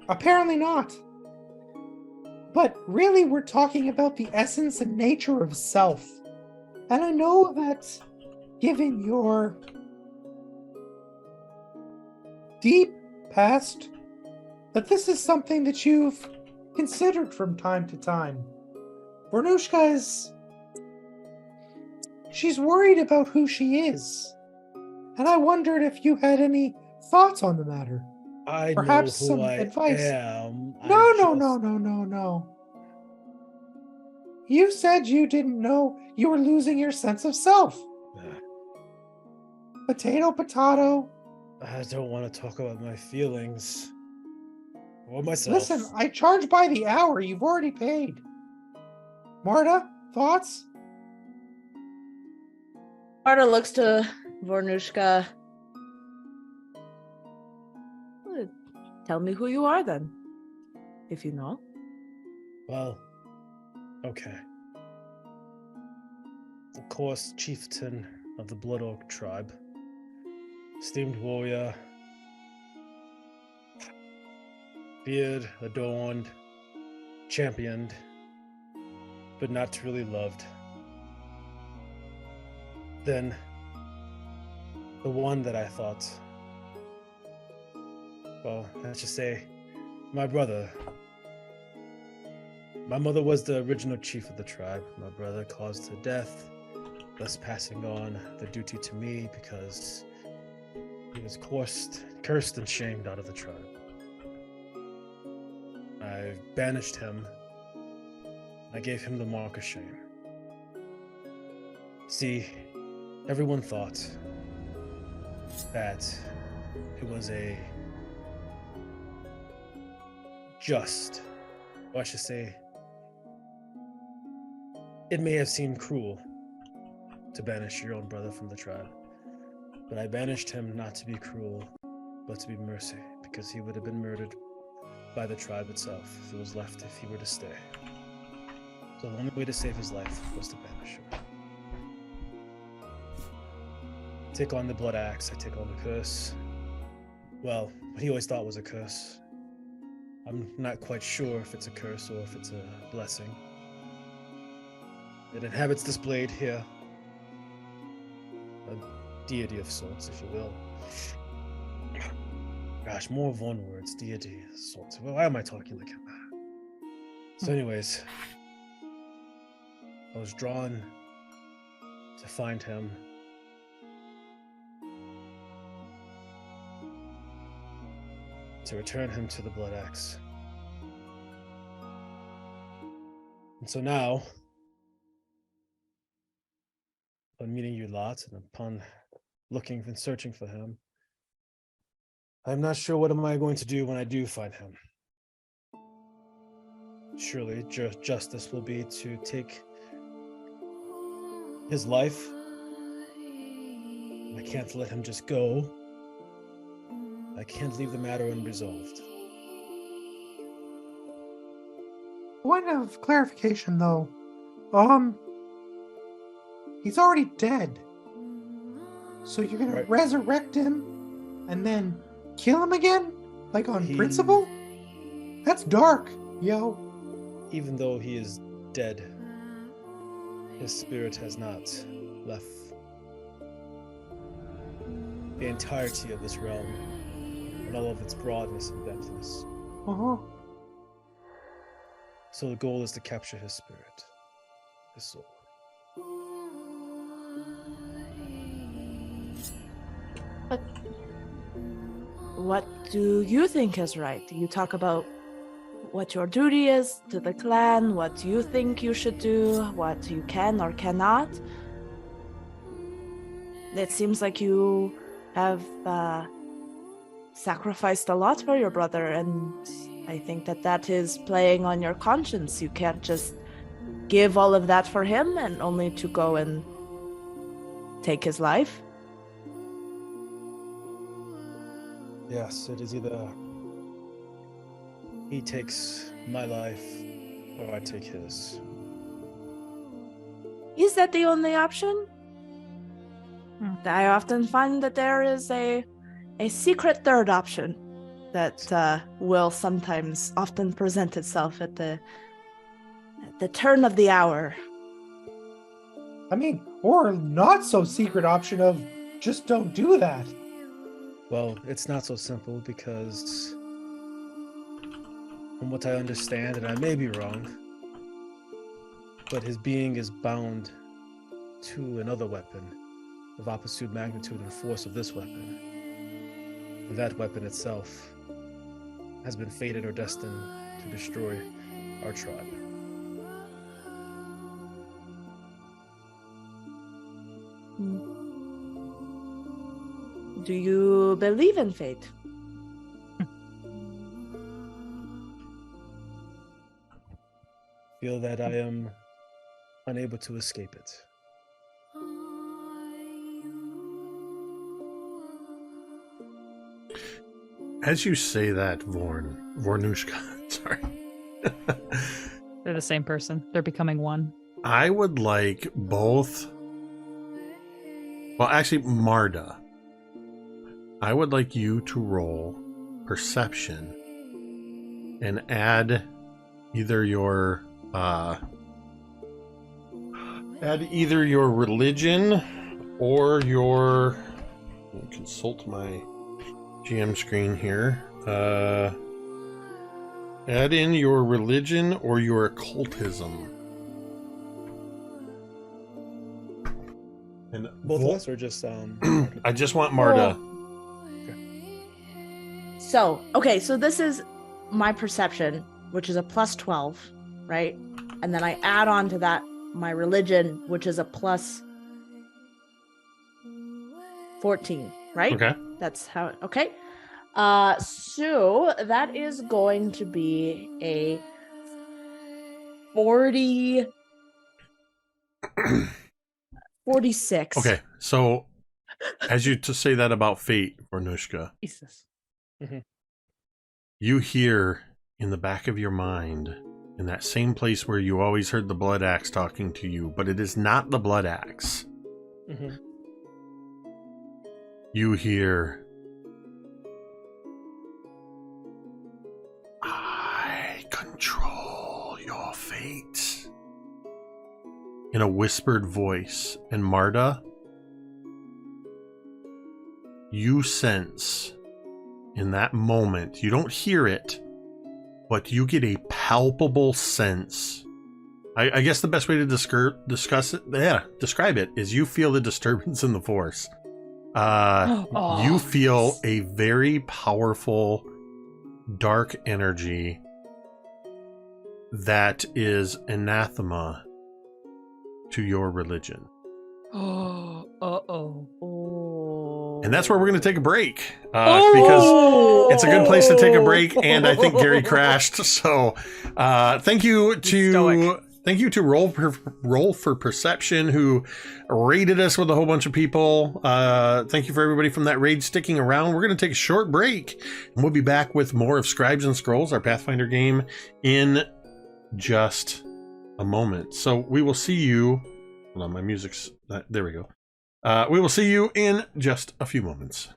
apparently not. But really, we're talking about the essence and nature of self. And I know that, given your deep past, that this is something that you've considered from time to time. Vornush'ka she's worried about who she is. And I wondered if you had any thoughts on the matter. Perhaps
know who
some
I
advice.
am.
No. You said you didn't know you were losing your sense of self. Potato.
I don't want to talk about my feelings or myself.
Listen, I charge by the hour. You've already paid. Marda, thoughts?
Marda looks to Vornush'ka. Well, tell me who you are then, if you know.
Well, okay. Of course, chieftain of the Blood Oak tribe. Esteemed warrior. Feared, adorned, championed, but not truly loved. Then, the one that I thought, well, let's just say, my brother. My mother was the original chief of the tribe. My brother caused her death, thus passing on the duty to me because he was cursed and shamed out of the tribe. I banished him. I gave him the mark of shame. See, everyone thought that it was a just, or I should say, it may have seemed cruel to banish your own brother from the tribe, but I banished him not to be cruel, but to be mercy, because he would have been murdered by the tribe itself if he was left, if he were to stay. So the only way to save his life was to banish him. Take on the blood axe, I take on the curse. Well, what he always thought was a curse. I'm not quite sure if it's a curse or if it's a blessing. It inhabits this blade here. A deity of sorts, if you will. Gosh, more Vorn words. Deity of sorts. Why am I talking like that? So anyways, I was drawn to find him. To return him to the Blood Axe. And so now, upon meeting you lot and upon looking and searching for him. I'm not sure what am I going to do when I do find him. Surely justice will be to take his life. I can't let him just go. I can't leave the matter unresolved.
Point of clarification, though. He's already dead. So you're gonna
Right.
resurrect him and then kill him again? Like on
He-
principle? That's dark, yo.
Even though he is dead, his spirit has not left the entirety of this realm and all of its broadness and depthness.
Uh-huh.
So the goal is to capture his spirit, his soul.
But what do you think is right? You talk about what your duty is to the clan, what you think you should do, what you can or cannot. It seems like you have sacrificed a lot for your brother, and I think that is playing on your conscience. You can't just give all of that for him and only to go and take his life.
Yes, it is either he takes my life or I take his.
Is that the only option? I often find that there is a secret third option that will sometimes often present itself at the turn of the hour.
I mean, or not so secret option of just don't do that.
Well, it's not so simple because, from what I understand, and I may be wrong, but his being is bound to another weapon of opposite magnitude and force of this weapon. And that weapon itself has been fated or destined to destroy our tribe.
Do you believe in fate?
Feel that I am unable to escape it.
As you say that, Vornush'ka, sorry.
They're the same person. They're becoming one.
I would like both. Well, actually, Marda. I would like you to roll perception and add either your religion or your. Let me consult my GM screen here. Add in your religion or your occultism. And
Both of us, or just
I just want Marda.
So this is my perception, which is a plus 12, right? And then I add on to that my religion, which is a plus 14, right?
Okay.
That's how, okay. So that is going to be a 46.
Okay, so as you to say that about fate, Vornush'ka,
Jesus.
you hear in the back of your mind, in that same place where you always heard the blood axe talking to you, but it is not the blood axe.
Mhm.
You hear, I control your fate, in a whispered voice. And Marda, you sense in that moment, you don't hear it, but you get a palpable sense. I guess the best way to describe it is you feel the disturbance in the force. You feel a very powerful dark energy that is anathema to your religion.
Oh, uh-oh.
Oh.
And that's where we're going to take a break because it's a good place to take a break. And I think Gary crashed. So thank you to Roll for Perception, who raided us with a whole bunch of people. Thank you for everybody from that raid sticking around. We're going to take a short break, and we'll be back with more of Scribes and Scrolls, our Pathfinder game, in just a moment. So we will see you. Hold on, my music's there. We go. We will see you in just a few moments.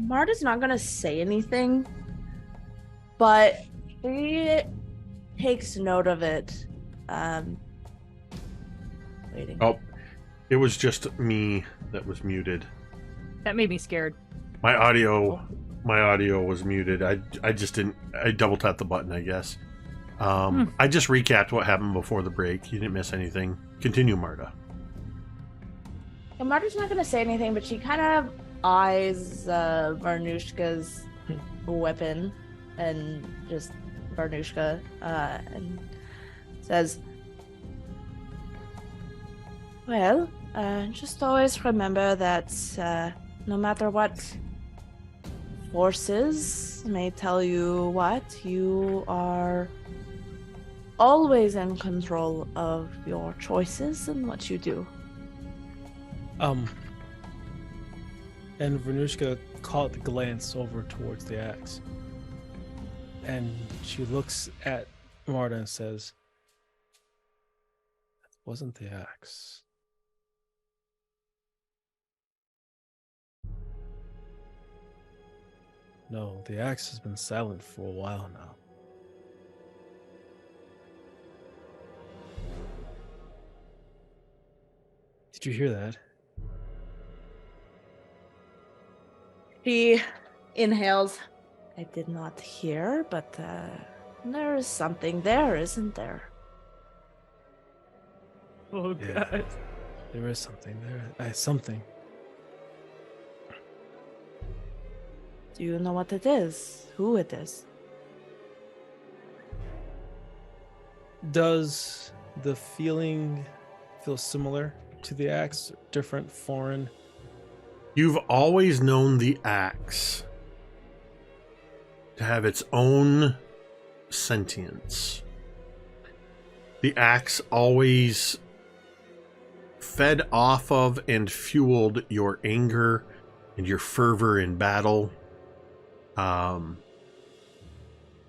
Marda's not gonna say anything, but she takes note of it. Waiting.
Oh, it was just me that was muted.
That made me scared.
My audio was muted. I just didn't. I double tapped the button, I guess. I just recapped what happened before the break. You didn't miss anything. Continue, Marda.
And Marda's not gonna say anything, but she kind of eyes Vornush'ka's weapon and just Vornush'ka and says, well, just always remember that no matter what forces may tell you what, you are always in control of your choices and what you do.
And Vornush'ka caught the glance over towards the axe. And she looks at Marda and says, that wasn't the axe. No, the axe has been silent for a while now. Did you hear that?
She inhales. I did not hear, but there is something there, isn't there?
Oh,
Yeah.
God.
There is something there. Something.
Do you know what it is? Who it is?
Does the feeling feel similar to the axe? Different, foreign?
You've always known the axe to have its own sentience. The axe always fed off of and fueled your anger and your fervor in battle.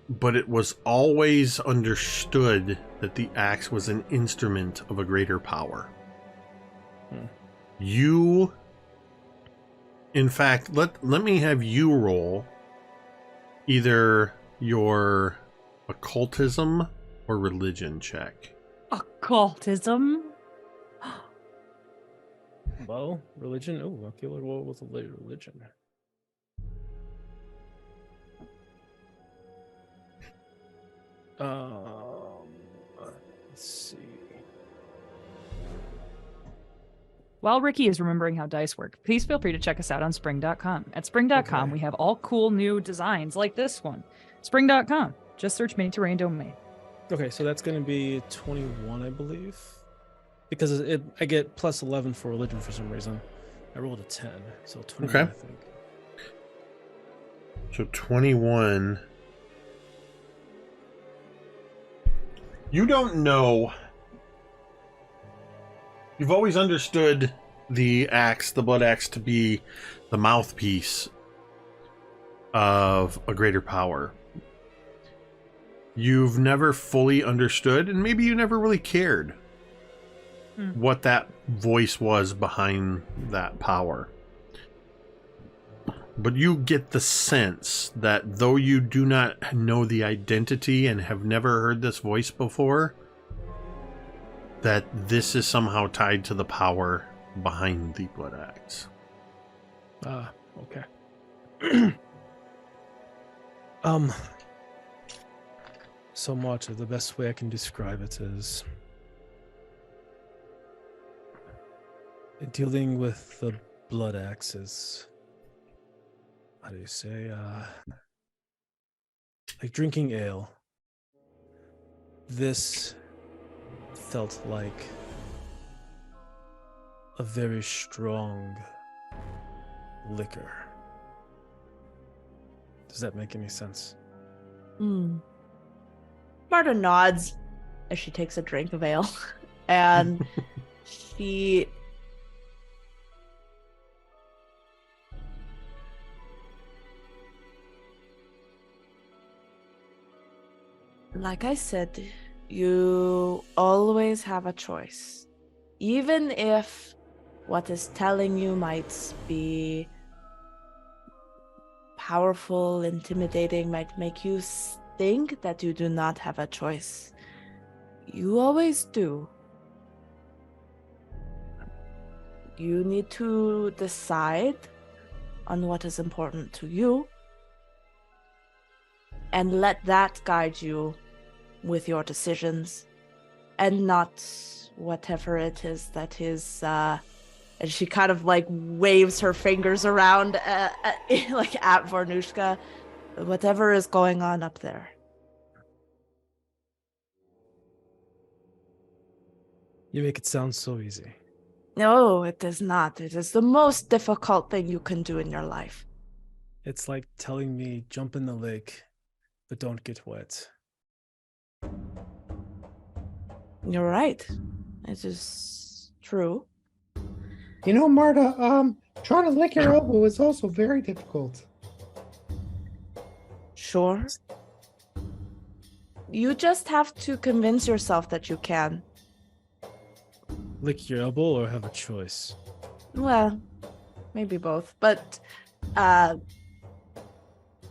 But it was always understood that the axe was an instrument of a greater power. You, in fact, let me have you roll either your occultism or religion check.
Occultism?
Well, religion? Oh, okay, what was the religion? Let's see.
While Ricky is remembering how dice work, please feel free to check us out on spring.com. At spring.com,
Okay.
we have all cool new designs like this one. Spring.com. Just search Mini Terrain Domain.
Okay, so that's going to be 21, I believe. Because I get plus 11 for religion for some reason. I rolled a 10, so 21,
Okay.
I think.
So 21. You don't know. You've always understood the axe, the blood axe, to be the mouthpiece of a greater power. You've never fully understood, and maybe you never really cared what that voice was behind that power. But you get the sense that though you do not know the identity and have never heard this voice before, that this is somehow tied to the power behind the blood axe.
Ah, okay. So much of the best way I can describe it is dealing with the blood axe is, how do you say, like drinking ale. This felt like a very strong liquor. Does that make any sense?
Marta nods as she takes a drink of ale, and she like I said, you always have a choice. Even if what is telling you might be powerful, intimidating, might make you think that you do not have a choice. You always do. You need to decide on what is important to you and let that guide you with your decisions and not whatever it is that is and she kind of like waves her fingers around like at Vornush'ka, whatever is going on up there.
You make it sound so easy.
No, it is not. It is the most difficult thing you can do in your life.
It's like telling me jump in the lake, but don't get wet.
You're right. It is true.
You know, Marta, trying to lick your elbow is also very difficult.
Sure. You just have to convince yourself that you can.
Lick your elbow or have a choice?
Well, maybe both. But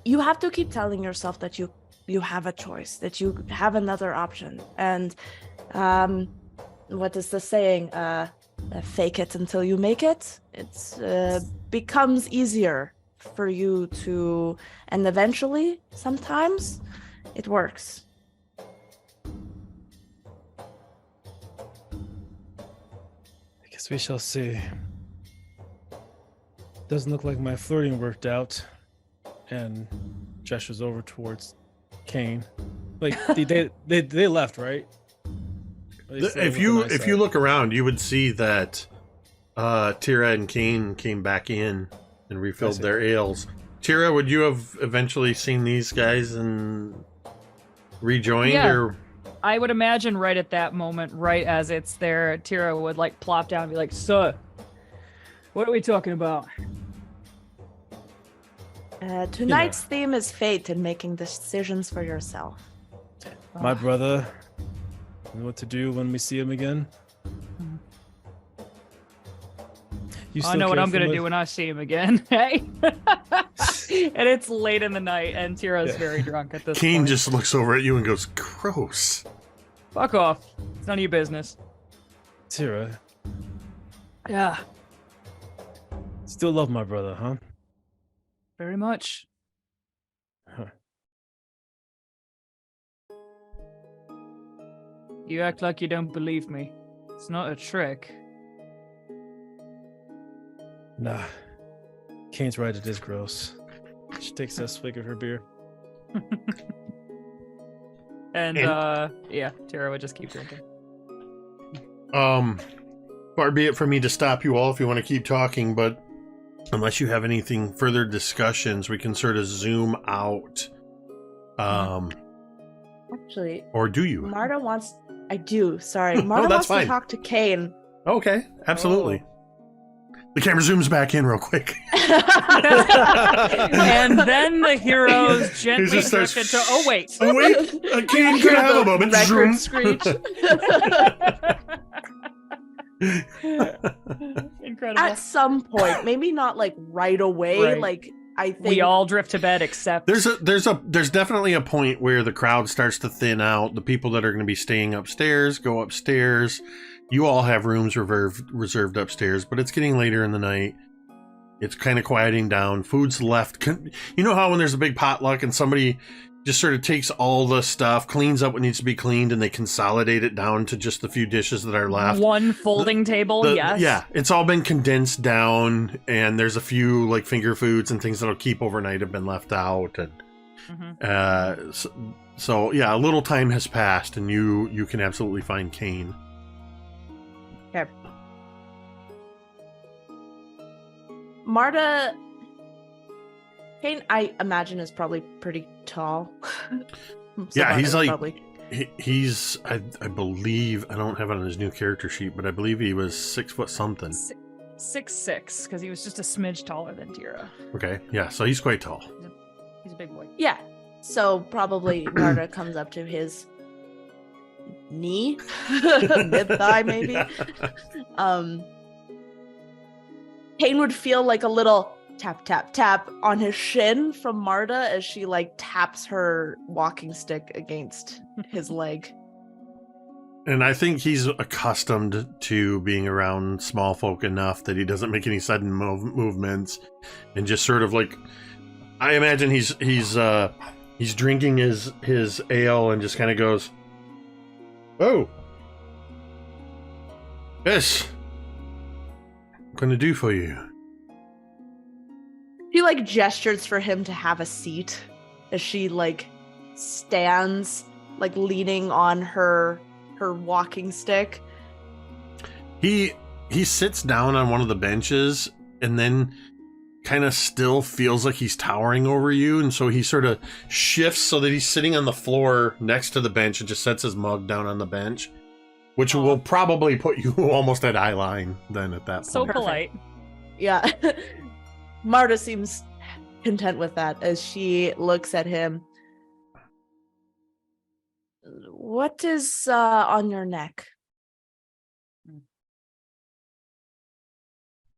you have to keep telling yourself that you have a choice, that you have another option. And what is the saying? Fake it until you make it. It becomes easier for you to, and eventually, sometimes, it works.
I guess we shall see. Doesn't look like my flirting worked out. And gestures over towards Kane. Like they left, right?
If you look around, you would see that Teera and Kane came back in and refilled their ales. Teera, would you have eventually seen these guys and rejoined?
Yeah.
Or
I would imagine right at that moment, right as it's there, Teera would like plop down and be like, "So, what are we talking about?"
Tonight's theme is fate and making decisions for yourself.
My brother, you know what to do when we see him again?
I know what I'm gonna do when I see him again. Hey, and it's late in the night, and Tira's very drunk at this
Kane
point.
just looks over at you and goes, "Gross."
Fuck off. It's none of your business.
Teera,
Yeah,
still love my brother, huh?
very much.
Huh.
You act like you don't believe me. It's not a trick.
Nah. Kane's right, it is gross. She takes a swig of her beer.
And yeah, Teera would just keep drinking.
Far be it from me to stop you all if you want to keep talking, but unless you have anything further discussions, we can sort of zoom out.
Actually,
Or do you?
Marda wants... I do, sorry. Marda
that's
wants
fine.
to talk to Kane.
Okay, absolutely. The camera zooms back in real quick.
And then the heroes gently
just starts-
drift into, oh wait.
Oh wait, Kane could have a moment.
Record
Zoom.
screech.
Incredible.
At some point, maybe not like right away.
Right.
Like I think
We all drift to bed except
There's definitely a point where the crowd starts to thin out. The people that are going to be staying upstairs go upstairs. You all have rooms reserved upstairs, but it's getting later in the night. It's kind of quieting down. Food's left. You know how when there's a big potluck and somebody just sort of takes all the stuff, cleans up what needs to be cleaned, and they consolidate it down to just the few dishes that are left.
One folding table, yes.
Yeah, it's all been condensed down, and there's a few like finger foods and things that'll keep overnight have been left out, and so yeah, a little time has passed, and you can absolutely find Kane.
Okay. Marda, Kane, I imagine, is probably pretty tall.
Yeah, he's like
probably...
he's I believe, I don't have it on his new character sheet, but I believe he was 6 foot something.
6'6", because he was just a smidge taller than Teera.
Okay, yeah, so he's quite tall.
He's a big boy.
Yeah, so probably Marda comes up to his knee, mid-thigh maybe. Kane would feel like a little tap, tap, tap on his shin from Marda as she like taps her walking stick against his leg.
And I think he's accustomed to being around small folk enough that he doesn't make any sudden movements, and just sort of like, I imagine he's drinking his ale and just kind of goes, "Oh, yes, what can I do for you?"
She like gestures for him to have a seat as she like stands like leaning on her walking stick.
He sits down on one of the benches and then kind of still feels like he's towering over you, and so he sort of shifts so that he's sitting on the floor next to the bench and just sets his mug down on the bench, which will probably put you almost at eye line then at that point.
So polite.
Yeah. Marda seems content with that as she looks at him. What is on your neck?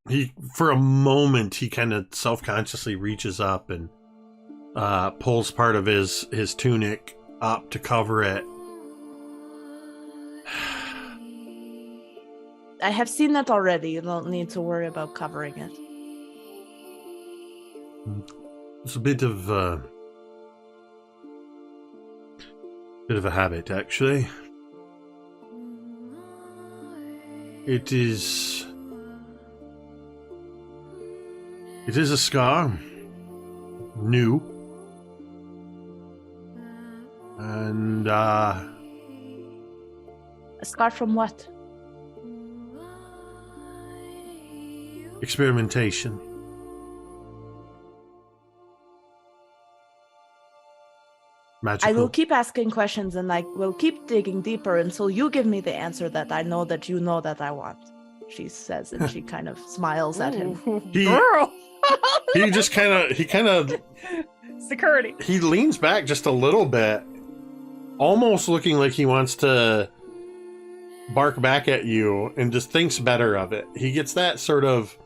He, for a moment, he kind of self-consciously reaches up and pulls part of his tunic up to cover it.
I have seen that already. You don't need to worry about covering it.
It's a bit of a habit, actually. It is a scar, new, and
A scar from what?
experimentation. Magical.
I will keep asking questions and I will keep digging deeper until you give me the answer that I know that you know that I want, she says, and she kind of smiles at him.
Girl!
He just kind of
Security.
he leans back just a little bit, almost looking like he wants to bark back at you, and just thinks better of it. He gets that sort of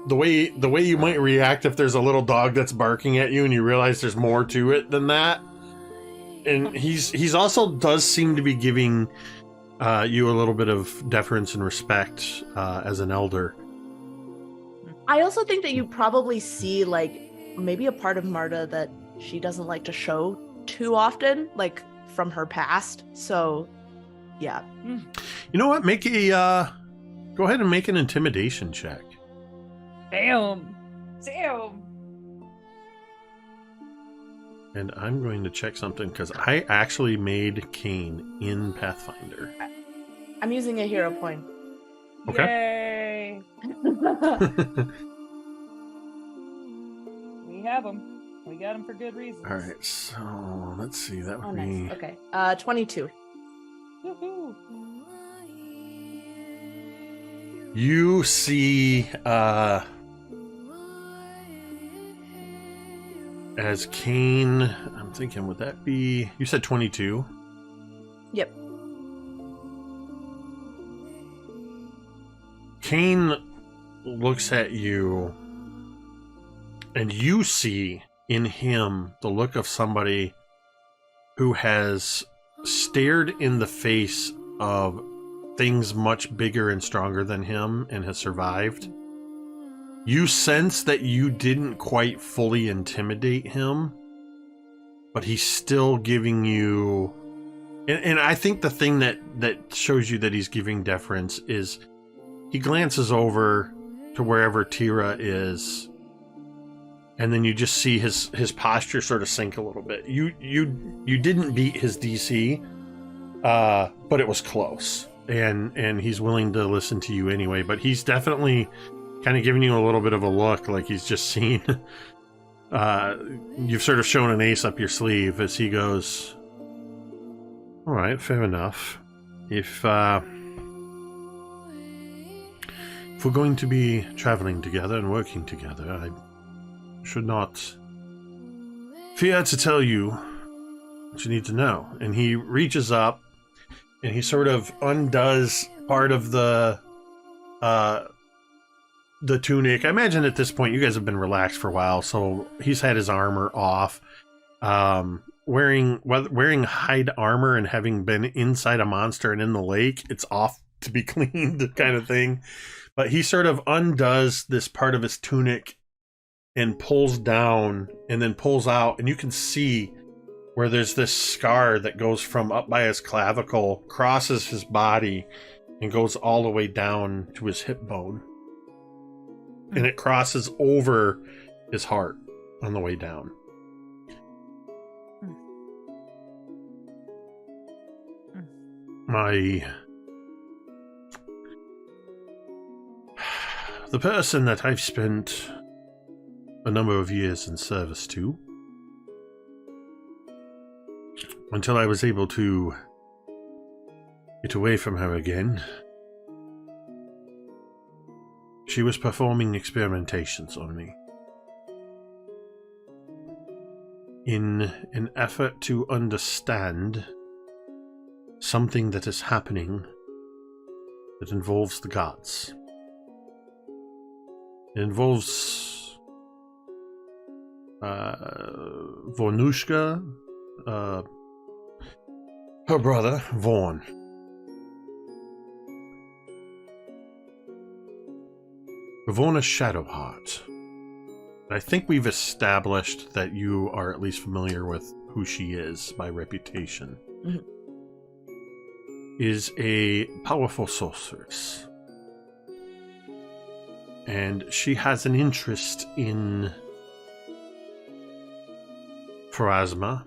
the way you might react if there's a little dog that's barking at you and you realize there's more to it than that. And he's also does seem to be giving you a little bit of deference and respect as an elder.
I also think that you probably see like maybe a part of Marda that she doesn't like to show too often, like from her past. So yeah.
You know what? Make a go ahead and make an intimidation check.
Damn.
And I'm going to check something because I actually made Kane in Pathfinder.
I'm using a hero point.
Okay.
Yay. We have them. We got them for good reasons.
All right, so let's see. That would
Oh,
be
nice. Okay. 22.
Woohoo.
you see as Kane. I'm thinking, would that be? You said 22.
Yep.
Kane looks at you, and you see in him the look of somebody who has stared in the face of things much bigger and stronger than him and has survived. You sense that you didn't quite fully intimidate him, but he's still giving you... And I think the thing that shows you that he's giving deference is he glances over to wherever Teera is, and then you just see his posture sort of sink a little bit. You didn't beat his DC, but it was close, and he's willing to listen to you anyway. But he's definitely kind of giving you a little bit of a look, like he's just seen. You've sort of shown an ace up your sleeve as he goes, all right, fair enough. If we're going to be traveling together and working together, I should not fear to tell you what you need to know. And he reaches up and he sort of undoes part of the tunic. I imagine at this point you guys have been relaxed for a while, so he's had his armor off. Wearing hide armor and having been inside a monster and in the lake, it's off to be cleaned kind of thing. But he sort of undoes this part of his tunic and pulls down and then pulls out, and you can see where there's this scar that goes from up by his clavicle, crosses his body, and goes all the way down to his hip bone. And it crosses over his heart on the way down. The person that I've spent a number of years in service to, until I was able to get away from her again, she was performing experimentations on me. In an effort to understand something that is happening that involves the gods. It involves Vornush'ka, her brother, Vorn. Ravonna's Shadowheart. I think we've established that you are at least familiar with who she is by reputation.
Mm-hmm.
Is a powerful sorceress. And she has an interest in Pharasma,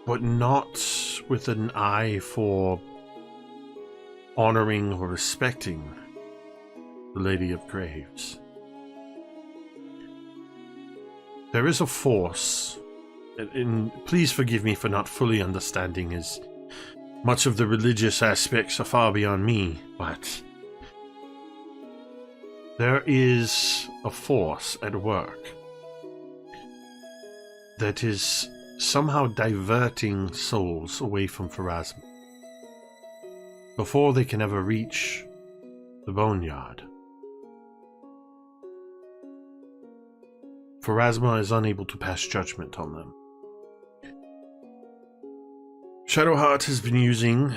but not with an eye for honoring or respecting the Lady of Graves. There is a force, and please forgive me for not fully understanding, as much of the religious aspects are far beyond me, but there is a force at work that is somehow diverting souls away from Pharasma before they can ever reach the Boneyard. Pharasma is unable to pass judgment on them. Shadowheart has been using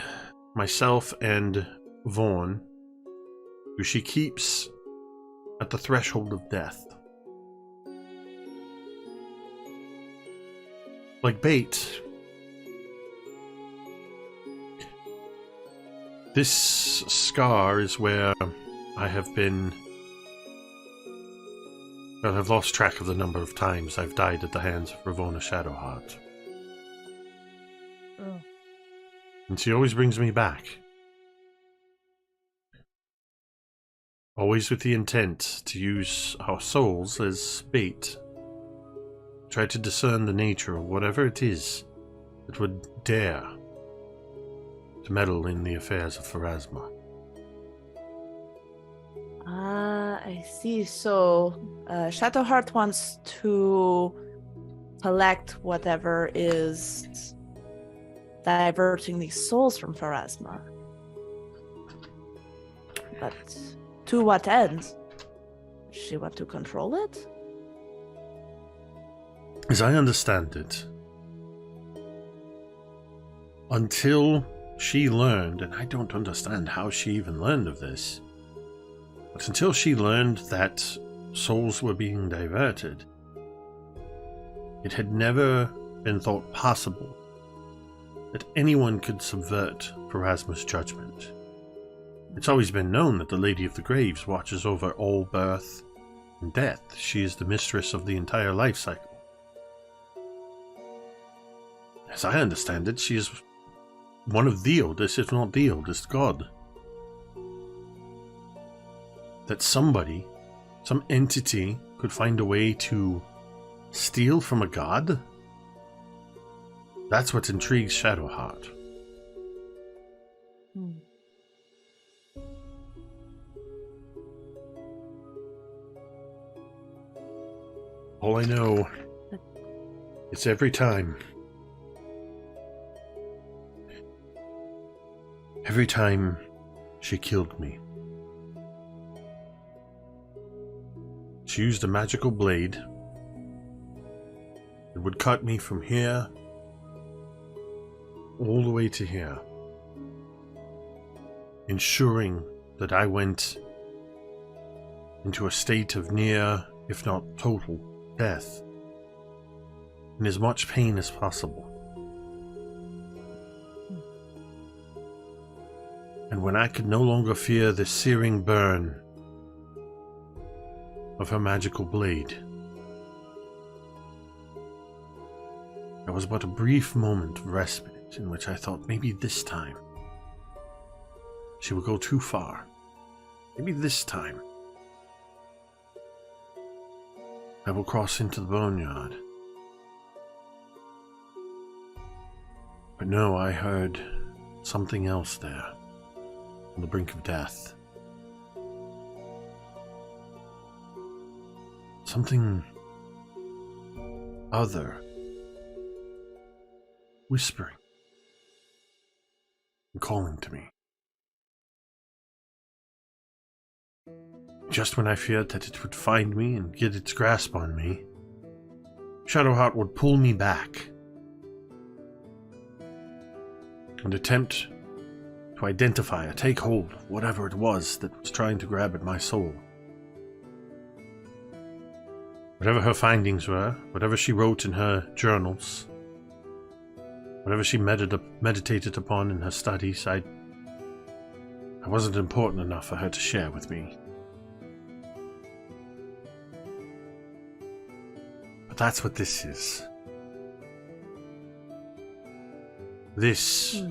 myself and Vorn, who she keeps at the threshold of death. Like bait. This scar is where I have been... Well, I've lost track of the number of times I've died at the hands of Ravonna Shadowheart.
Oh.
And she always brings me back. Always with the intent to use our souls as bait. Try to discern the nature of whatever it is that would dare to meddle in the affairs of Pharasma.
I see. So, Shadowheart wants to collect whatever is diverting these souls from Pharasma. But to what end? Does she want to control it?
As I understand it, until she learned, and I don't understand how she even learned of this, but until she learned that souls were being diverted, it had never been thought possible that anyone could subvert Pharasma's judgment. It's always been known that the Lady of the Graves watches over all birth and death. She is the mistress of the entire life cycle. As I understand it, she is one of the oldest, if not the oldest, god. That somebody, some entity, could find a way to steal from a god? That's what intrigues Shadowheart. All I know is every time she killed me, she used a magical blade that would cut me from here all the way to here, ensuring that I went into a state of near, if not total, death, in as much pain as possible. And when I could no longer fear the searing burn of her magical blade, there was but a brief moment of respite in which I thought maybe this time she would go too far. Maybe this time I will cross into the boneyard. But no, I heard something else there, on the brink of death. Something other, whispering and calling to me. Just when I feared that it would find me and get its grasp on me, Shadowheart would pull me back and attempt to identify or take hold of whatever it was that was trying to grab at my soul. Whatever her findings were, whatever she wrote in her journals, whatever she meditated upon in her studies, I wasn't important enough for her to share with me. But that's what this is. This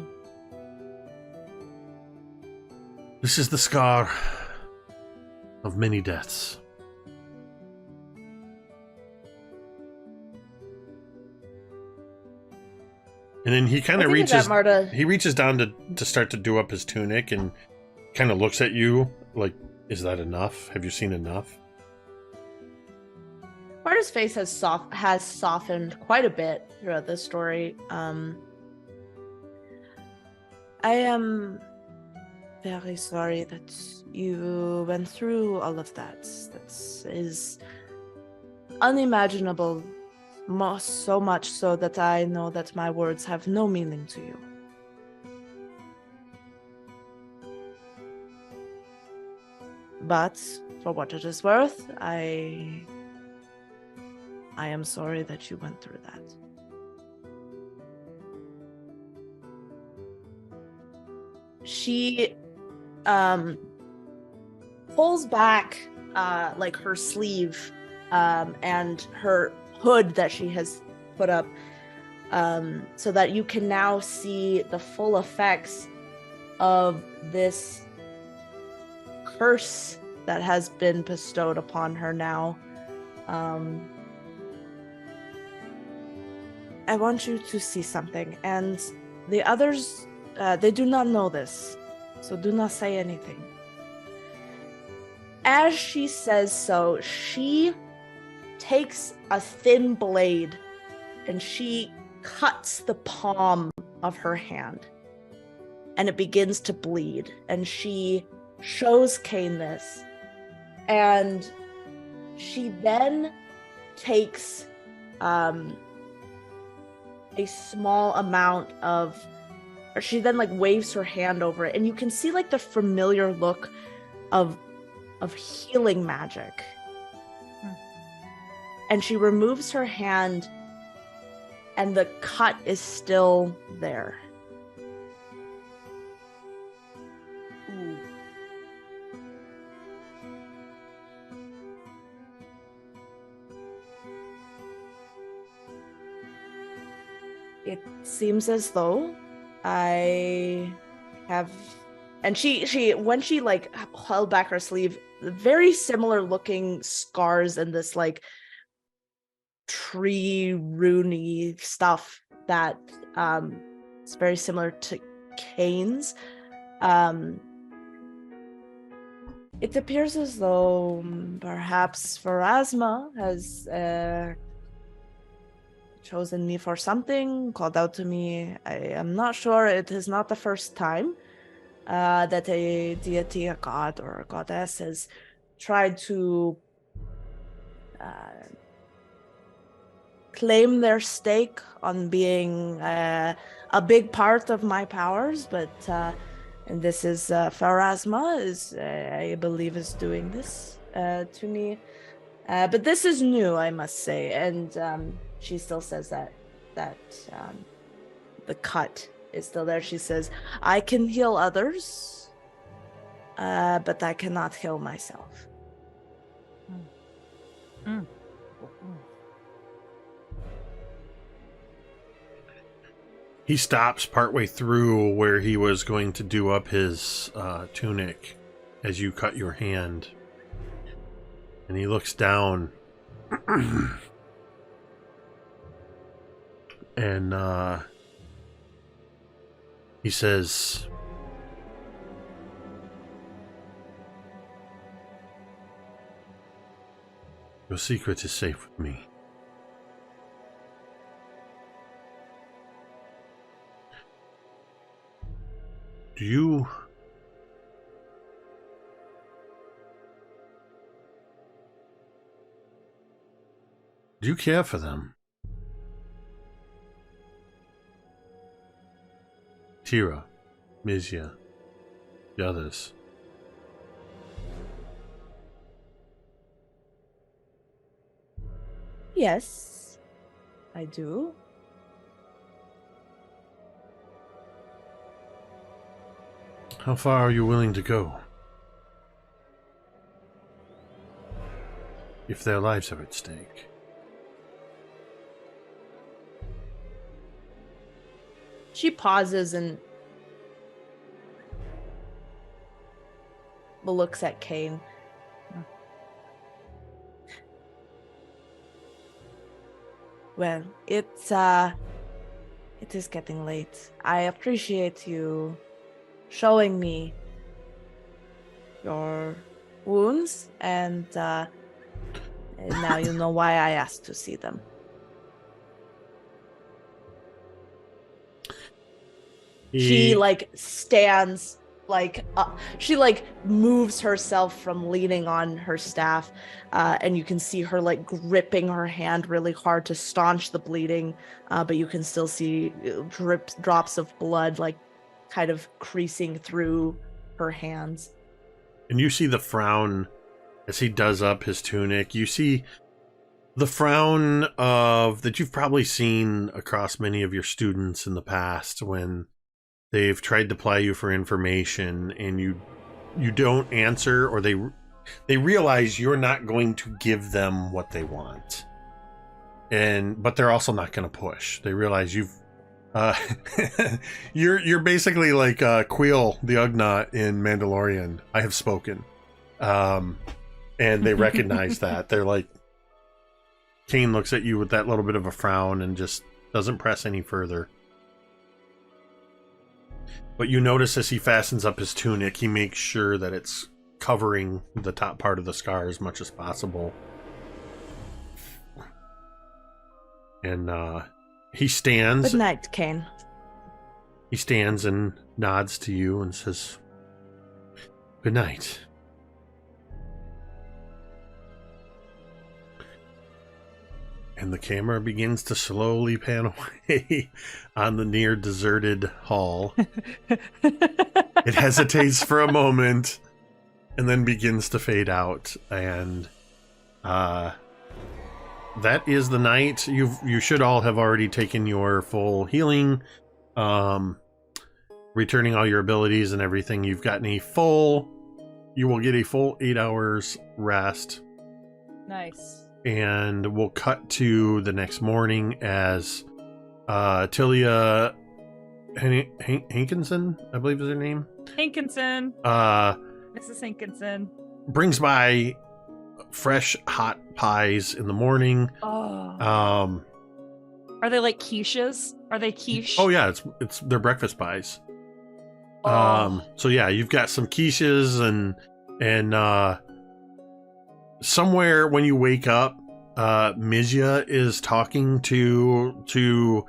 is the scar of many deaths. And then he kind of reaches. He reaches down to start to do up his tunic and kind of looks at you like, "Is that enough? Have you seen enough?"
Marda's face has softened quite a bit throughout this story. I am very sorry that you went through all of that. That is unimaginable. So much so that I know that my words have no meaning to you. But for what it is worth, I am sorry that you went through that. She pulls back like her sleeve and her hood that she has put up so that you can now see the full effects of this curse that has been bestowed upon her now. I want you to see something, and the others, they do not know this, so do not say anything. As she says so, she takes a thin blade and she cuts the palm of her hand, and it begins to bleed, and she shows Cain this, and she then takes a small amount of she then like waves her hand over it, and you can see like the familiar look of healing magic. And she removes her hand, and the cut is still there. Ooh. It seems as though I have, and she when she like held back her sleeve, very similar looking scars and this like tree runey stuff that it's very similar to Kane's. It appears as though perhaps Pharasma has chosen me for something, called out to me. I am not sure. It is not the first time that a deity, a god, or a goddess has tried to claim their stake on being a big part of my powers, but and this is Pharasma is I believe is doing this to me, but this is new, I must say, and she still says that the cut is still there. She says, I can heal others, but I cannot heal myself.
He stops partway through where he was going to do up his tunic as you cut your hand. And he looks down. And he says, your secret is safe with me. Do you care for them? Teera, Mizya, the others.
Yes, I do.
How far are you willing to go? If their lives are at stake.
She pauses and looks at Kane. Well, it is getting late. I appreciate you showing me your wounds, and now you know why I asked to see them. She like stands like she like moves herself from leaning on her staff, and you can see her like gripping her hand really hard to staunch the bleeding, but you can still see drops of blood like kind of creasing through her hands.
And you see the frown as he does up his tunic. You see the frown of that you've probably seen across many of your students in the past when they've tried to ply you for information and you don't answer, or they realize you're not going to give them what they want, but they're also not going to push. They realize you've you're basically like Queel the Ugnaught in Mandalorian. I have spoken, and they recognize that. They're like, Kane looks at you with that little bit of a frown and just doesn't press any further. But you notice as he fastens up his tunic, he makes sure that it's covering the top part of the scar as much as possible. And he stands.
Good night, Kane.
He stands and nods to you and says, good night. And the camera begins to slowly pan away on the near deserted hall. It hesitates for a moment and then begins to fade out. And that is the night. You should all have already taken your full healing, returning all your abilities and everything. You will get a full 8 hours rest.
Nice.
And we'll cut to the next morning as Tilia Hankinson, I believe is her name.
Hankinson. Mrs. Hankinson.
Brings by fresh hot pies in the morning.
Oh. Are they like quiches? Are they quiche?
Oh yeah, it's their breakfast pies.
Oh.
So yeah, you've got some quiches and somewhere when you wake up, Mizya is talking to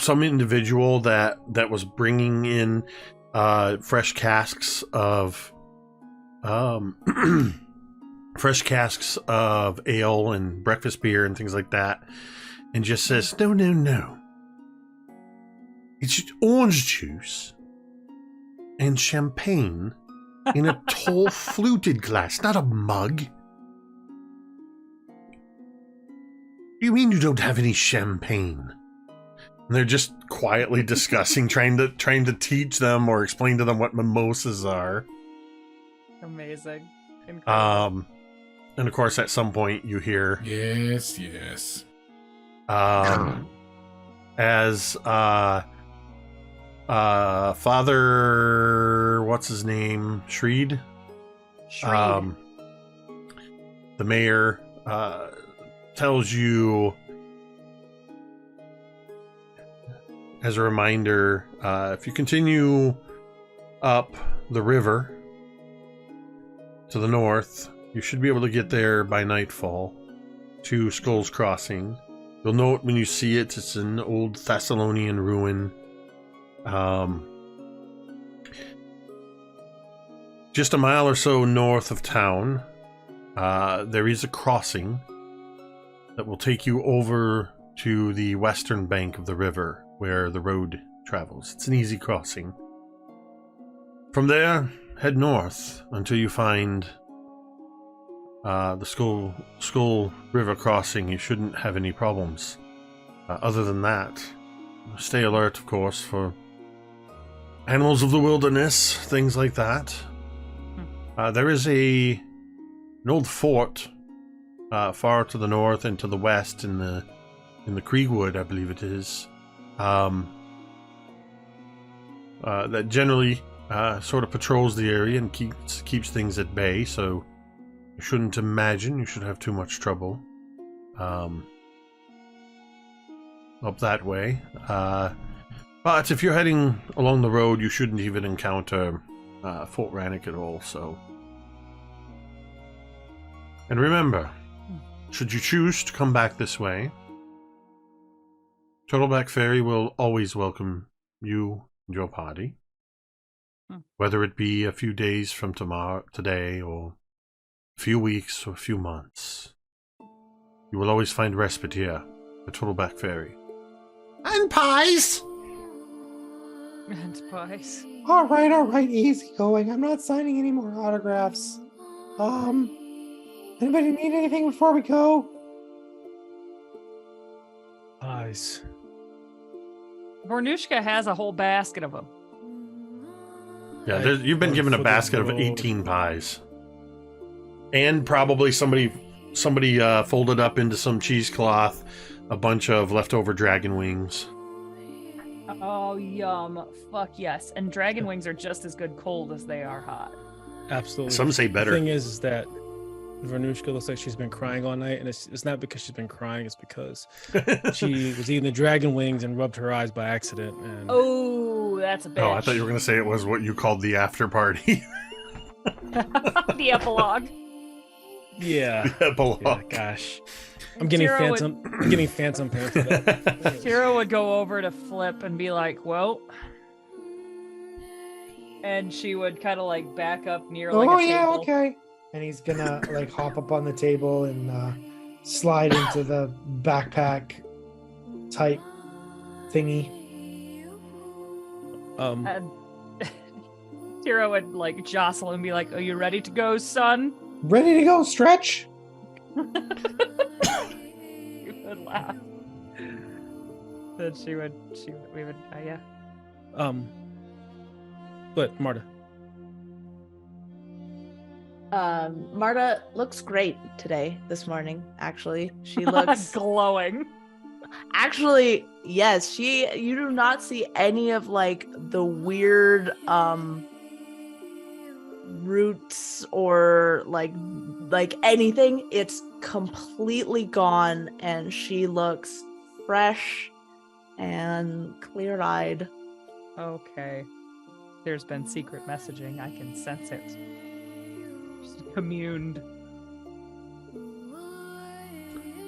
some individual that was bringing in fresh casks of ale and breakfast beer and things like that, and just says, no, it's orange juice and champagne in a tall fluted glass, not a mug. You mean you don't have any champagne? And they're just quietly discussing, trying to teach them or explain to them what mimosas are.
Amazing. Incredible.
And of course, at some point you hear
Yes.
as Father, what's his name? Shreed?
Shreed.
The mayor tells you, as a reminder, if you continue up the river to the north, you should be able to get there by nightfall to Skull's Crossing. You'll know it when you see it. It's an old Thessalonian ruin. Just a mile or so north of town, there is a crossing that will take you over to the western bank of the river where the road travels. It's an easy crossing. From there, head north until you find the Skull River crossing. You shouldn't have any problems. Other than that, stay alert, of course, for animals of the wilderness, things like that. There is an old fort far to the north and to the west in the Kriegwood, I believe it is, that generally sort of patrols the area and keeps things at bay. So you shouldn't imagine you should have too much trouble up that way. But if you're heading along the road, you shouldn't even encounter Fort Rannick at all. So, and remember, should you choose to come back this way, Turtleback Ferry will always welcome you and your party, whether it be a few days from today, or a few weeks or a few months. You will always find respite here at Turtleback Ferry. And pies!
And pies.
All right, easy going. I'm not signing any more autographs. Anybody need anything before we go?
Eyes.
Vornush'ka has a whole basket of them.
Yeah, you've been given a basket of 18 pies. And probably somebody folded up into some cheesecloth a bunch of leftover dragon wings.
Oh, yum. Fuck yes. And dragon wings are just as good cold as they are hot.
Absolutely.
Some say better.
The thing is that Vornush'ka looks like she's been crying all night, and it's not because she's been crying, it's because she was eating the dragon wings and rubbed her eyes by accident. And
Oh, that's a bitch.
Oh, I thought you were going to say it was what you called the after party.
The epilogue.
yeah.
The epilogue.
Yeah, gosh. I'm getting phantom pain for that.
Teera would go over to Flip and be like, well, and she would kind of like back up near like a table.
Okay. and he's gonna like hop up on the table and slide into the backpack type thingy.
And Teera would like jostle and be like, "Are you ready to go, son?"
Ready to go, stretch.
You would laugh. Then we would, yeah.
But Marda.
Marda looks great this morning, actually. She looks
glowing.
Actually, yes, you do not see any of like the weird roots or like anything. It's completely gone, and she looks fresh and clear-eyed.
Okay. There's been secret messaging. I can sense it. Just communed.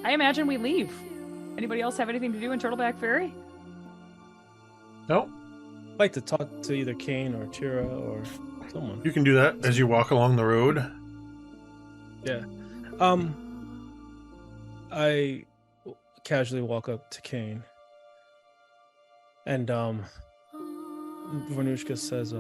I imagine we leave. Anybody else have anything to do in Turtleback Ferry?
Nope.
I'd like to talk to either Kane or Teera or someone.
You can do that as you walk along the road.
Yeah. I casually walk up to Kane. And Vornush'ka says,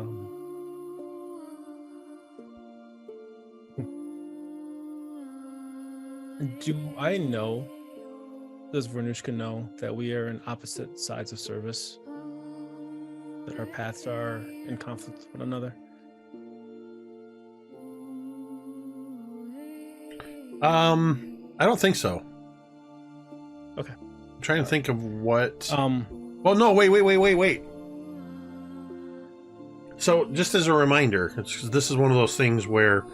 does Vornush'ka know that we are in opposite sides of service? That our paths are in conflict with one another?
I don't think so.
Okay.
I'm trying to think of what.
Well,
no, wait. So, just as a reminder, this is one of those things where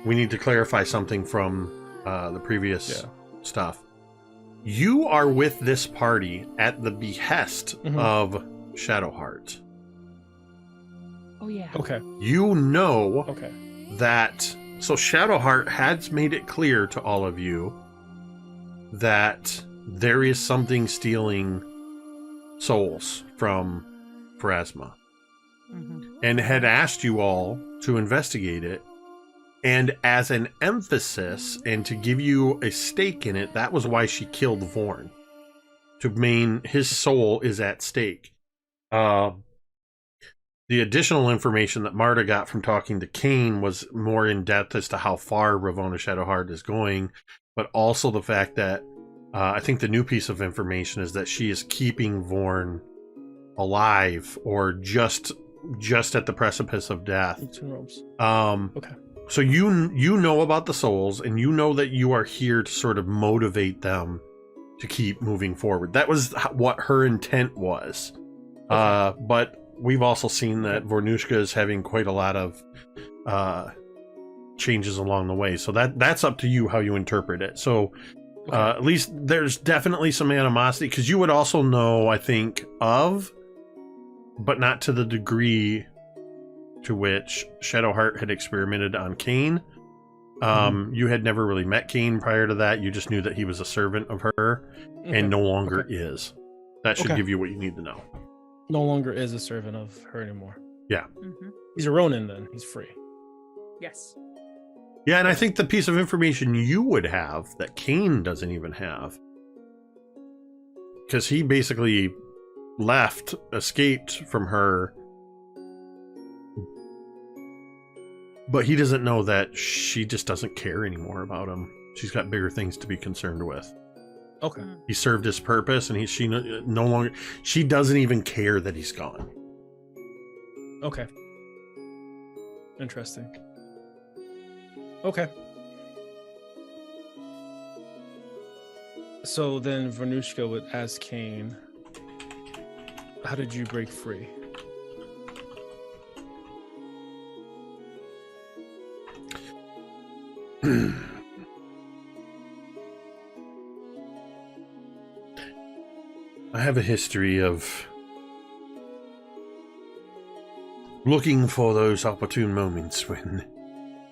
we need to clarify something from the previous stuff. You are with this party at the behest of Shadowheart.
Oh, yeah.
Okay.
You know
Okay.
that... So Shadowheart has made it clear to all of you that there is something stealing souls from Pharasma. And had asked you all to investigate it. And as an emphasis, and to give you a stake in it, that was why she killed Vorn. His soul is at stake. The additional information that Marda got from talking to Kane was more in depth as to how far Ravonna Shadowheart is going, but also the fact that I think the new piece of information is that she is keeping Vorn alive, or just at the precipice of death.
Okay.
So you know about the souls, and you know that you are here to sort of motivate them to keep moving forward. That was what her intent was. Okay. But we've also seen that Vornush'ka is having quite a lot of changes along the way. So that's up to you how you interpret it. So at least there's definitely some animosity, because you would also know, I think, but not to the degree to which Shadowheart had experimented on Kane. You had never really met Kane prior to that. You just knew that he was a servant of her, and no longer is. That should give you what you need to know.
No longer is a servant of her anymore.
Yeah.
He's a Ronin then. He's free.
Yes.
Yeah, and I think the piece of information you would have that Kane doesn't even have, because he basically escaped from her, but he doesn't know that she just doesn't care anymore about him. She's got bigger things to be concerned with.
Okay.
He served his purpose, and she no longer. She doesn't even care that he's gone.
Okay. Interesting. Okay. So then Vornush'ka would ask Kane, how did you break free?
I have a history of looking for those opportune moments when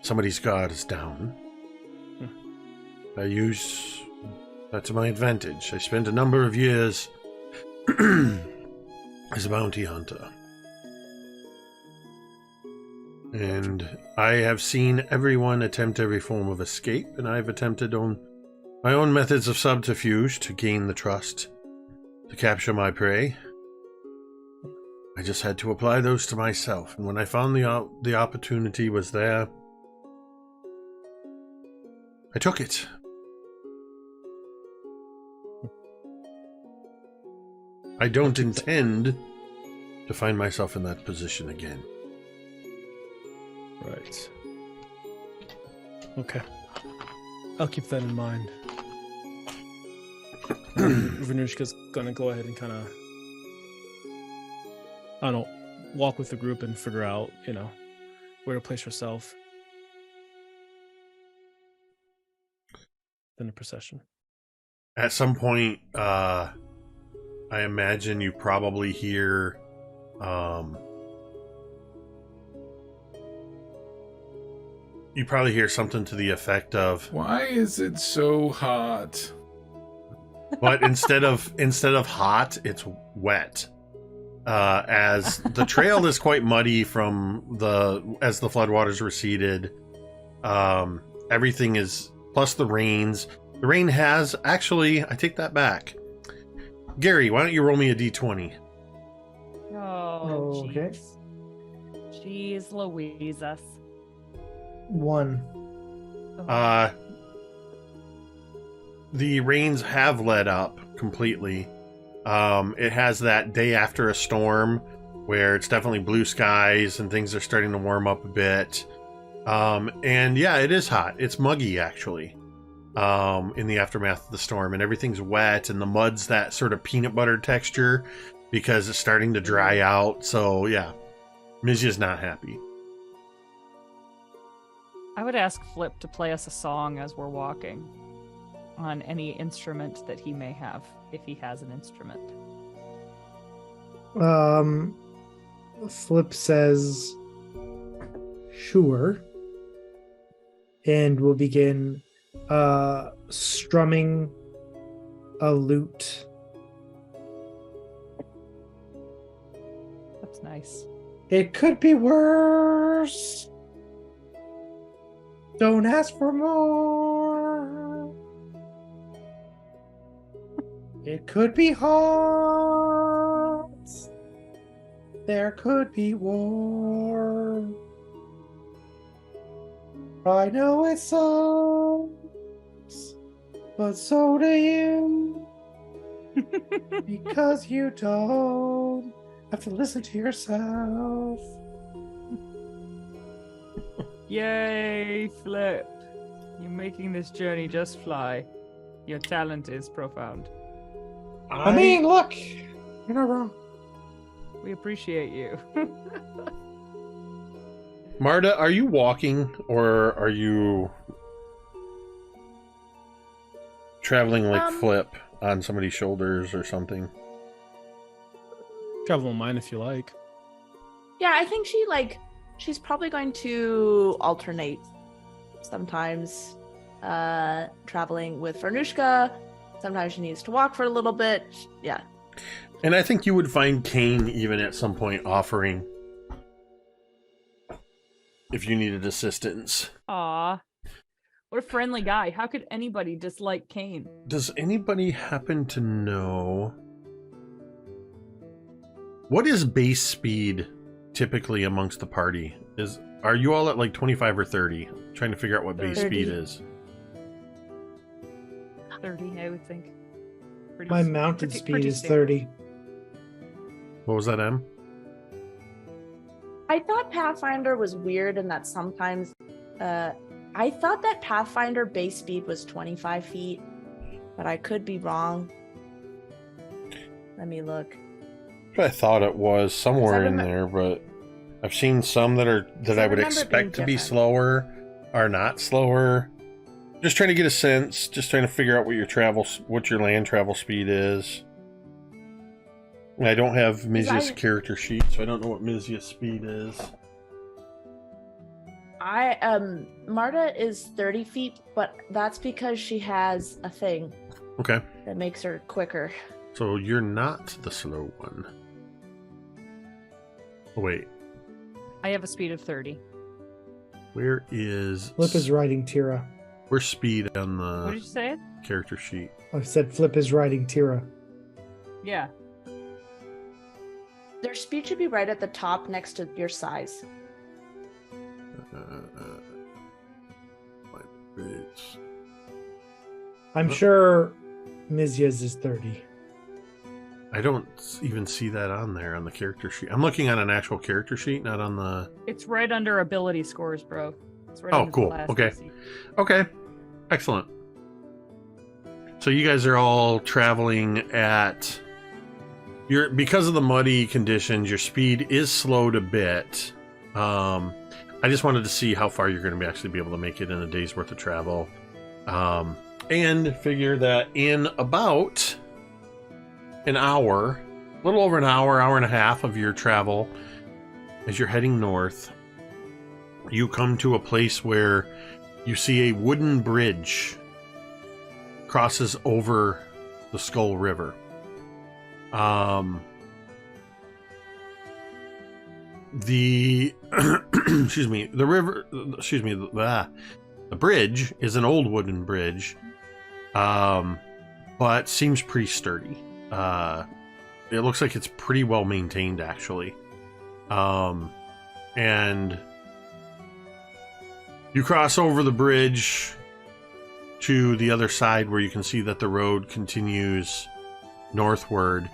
somebody's guard is down. I use that to my advantage. I spent a number of years as a bounty hunter. And I have seen everyone attempt every form of escape, and I've attempted on my own methods of subterfuge to gain the trust, to capture my prey. I just had to apply those to myself, and when I found the opportunity was there, I took it. I don't intend to find myself in that position again.
Right. Okay. I'll keep that in mind. Vornush'ka's gonna go ahead and kind of, I don't know, walk with the group and figure out, where to place herself in the procession.
At some point, I imagine you probably hear something to the effect of,
"Why is it so hot?"
But instead of hot, it's wet. As the trail is quite muddy as the floodwaters receded. Everything is, plus the rains. The rain has, actually, I take that back. Gary, why don't you roll me a d20?
Oh,
Okay.
Jeez Louises.
1.
The rains have let up completely. It has that day after a storm where it's definitely blue skies and things are starting to warm up a bit. And yeah, it is hot. It's muggy, actually, in the aftermath of the storm, and everything's wet, and the mud's that sort of peanut butter texture because it's starting to dry out. So yeah, Mizya's not happy.
I would ask Flip to play us a song as we're walking on any instrument that he may have, if he has an instrument.
Flip says, sure. And we'll begin strumming a lute.
That's nice.
It could be worse. Don't ask for more. It could be hot. There could be war. I know it sucks, but so do you. Because you don't have to listen to yourself.
Yay, Flip. You're making this journey just fly. Your talent is profound.
I mean, look, you're not wrong.
We appreciate you.
Marda, are you walking, or are you traveling like Flip on somebody's shoulders or something?
Travel on mine if you like.
Yeah, I think she's probably going to alternate. Sometimes traveling with Vornush'ka. Sometimes she needs to walk for a little bit. Yeah.
And I think you would find Kane even at some point offering if you needed assistance.
Aw. What a friendly guy. How could anybody dislike Kane?
Does anybody happen to know what is base speed typically amongst the party? Are you all at like 25 or 30? I'm trying to figure out what base
30.
speed is.
30, I would think.
My mounted speed
pretty
is
standard.
30.
What was that, Em?
I thought Pathfinder was weird in that sometimes I thought that Pathfinder base speed was 25 feet, but I could be wrong. Let me look.
I thought it was somewhere in
remember-
there, but I've seen some that I would
remember it
expect
being
to be
different.
slower are not slower. Just trying to get a sense, just trying to figure out what your land travel speed is. I don't have Mizya's character sheet, so I don't know what Mizya's speed is.
Marda is 30 feet, but that's because she has a thing
Okay,
that makes her quicker.
so you're not the slow one. Oh, wait.
I have a speed of 30.
Where is...
Flip is riding Teera.
Where's speed on
What did
the
you say?
character sheet?
I said Flip is riding Teera.
Yeah.
Their speed should be right at the top next to your size.
It's...
I'm sure Mizya's is 30.
I don't even see that on there on the character sheet. I'm looking on an actual character sheet, not on the...
It's right under ability scores, bro. It's right
Oh,
under the
cool.
last
Okay.
DC.
Okay. Excellent. So you guys are all traveling at... Because of the muddy conditions, your speed is slowed a bit. I just wanted to see how far you're going to actually be able to make it in a day's worth of travel. And figure that in about an hour, a little over an hour, hour and a half of your travel, as you're heading north, you come to a place where you see a wooden bridge crosses over the Skull River. The bridge is an old wooden bridge, but seems pretty sturdy. It looks like it's pretty well maintained, actually. And you cross over the bridge to the other side where you can see that the road continues northward.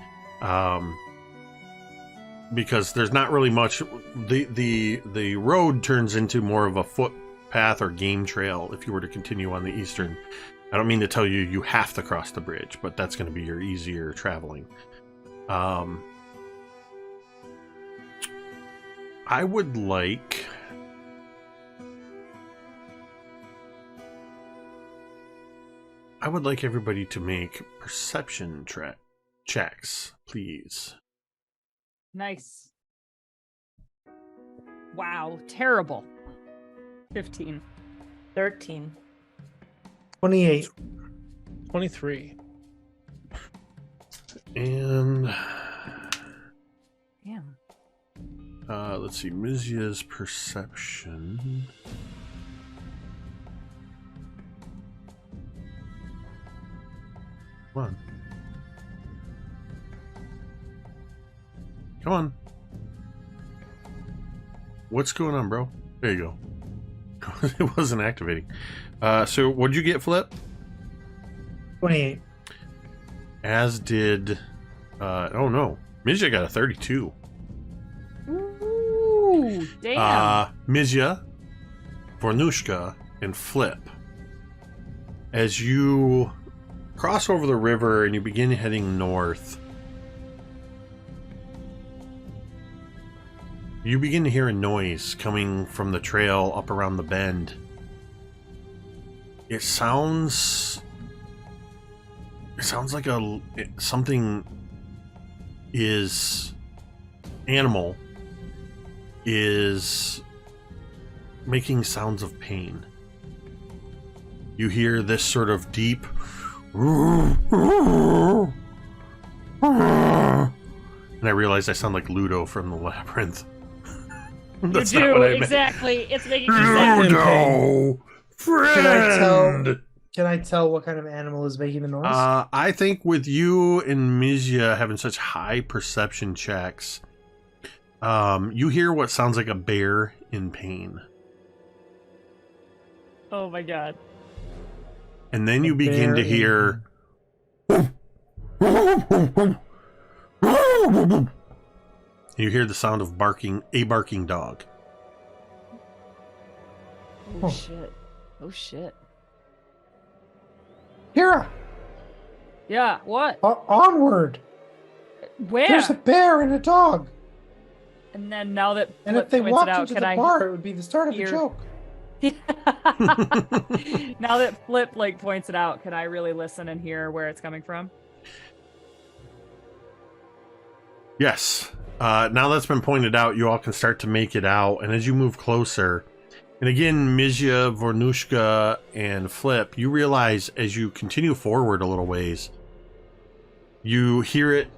Because there's not really much. The road turns into more of a footpath or game trail if you were to continue on the eastern. I don't mean to tell you you have to cross the bridge, but that's going to be your easier traveling. I would like everybody to make perception checks, please.
Nice. Wow, terrible. 15.
13.
28.
23.
And
Damn.
let's see, Mizya's perception. Come on. Come on. What's going on, bro? There you go. It wasn't activating. So what'd you get, Flip?
28.
As did... oh no. Mizya got a 32.
Ooh, damn.
Mizya, Vornush'ka, and Flip. As you cross over the river and you begin heading north, you begin to hear a noise coming from the trail up around the bend. It sounds like something animal is making sounds of pain. You hear this sort of deep and I realized I sound like Ludo from the Labyrinth. That's
you
not
do,
what I meant.
exactly. It's making you sound
Ludo, friend.
Can I tell what kind of animal is making the noise?
I think with you and Mizya having such high perception checks, you hear what sounds like a bear in pain.
Oh my god.
And then you begin to hear... You hear the sound of a barking dog.
Oh shit. Oh shit.
Teera,
Yeah, what?
onward.
Where?
There's a bear and a dog.
And then now that
And
Flip
if they
points
walked
it out,
into
can
the
I
bar, it would be the start of the
hear-
joke.
now that Flip points it out, can I really listen and hear where it's coming from?
Yes. Now that's been pointed out, you all can start to make it out. And as you move closer, and again, Mizya, Vornush'ka, and Flip, you realize as you continue forward a little ways, you hear it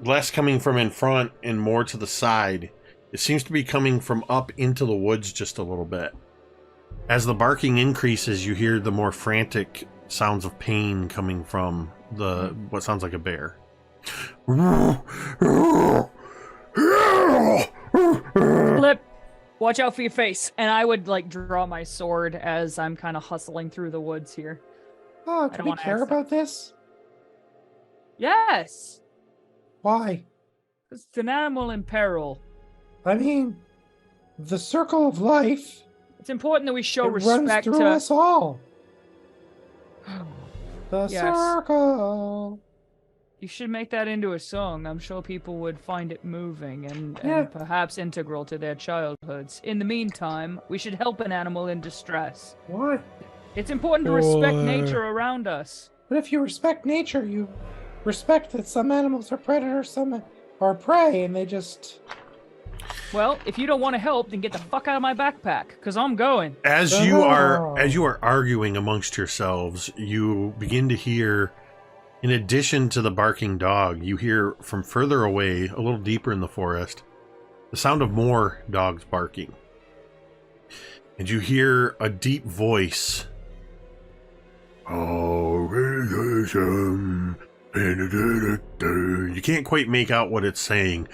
less coming from in front and more to the side. It seems to be coming from up into the woods just a little bit. As the barking increases, you hear the more frantic sounds of pain coming from what sounds like a bear.
Flip, watch out for your face. And I would like draw my sword as I'm kind of hustling through the woods here.
Oh,
I
do
don't
we
wanna
care
accept-
about this?
Yes,
Why?
it's an animal in peril.
I mean, the circle of life,
It's important that we show
it runs
respect
through
to.
us all. The
Yes.
circle.
You should make that into a song. I'm sure people would find it moving
Yeah.
and perhaps integral to their childhoods. In the meantime, we should help an animal in distress.
What?
It's important to respect
Or-
nature around us.
But if you respect nature, you respect that some animals are predators, some are prey, and they just...
Well, if you don't want to help, then get the fuck out of my backpack, because I'm going.
As you are arguing amongst yourselves, you begin to hear, in addition to the barking dog, you hear from further away, a little deeper in the forest, the sound of more dogs barking. And you hear a deep voice. You can't quite make out what it's saying.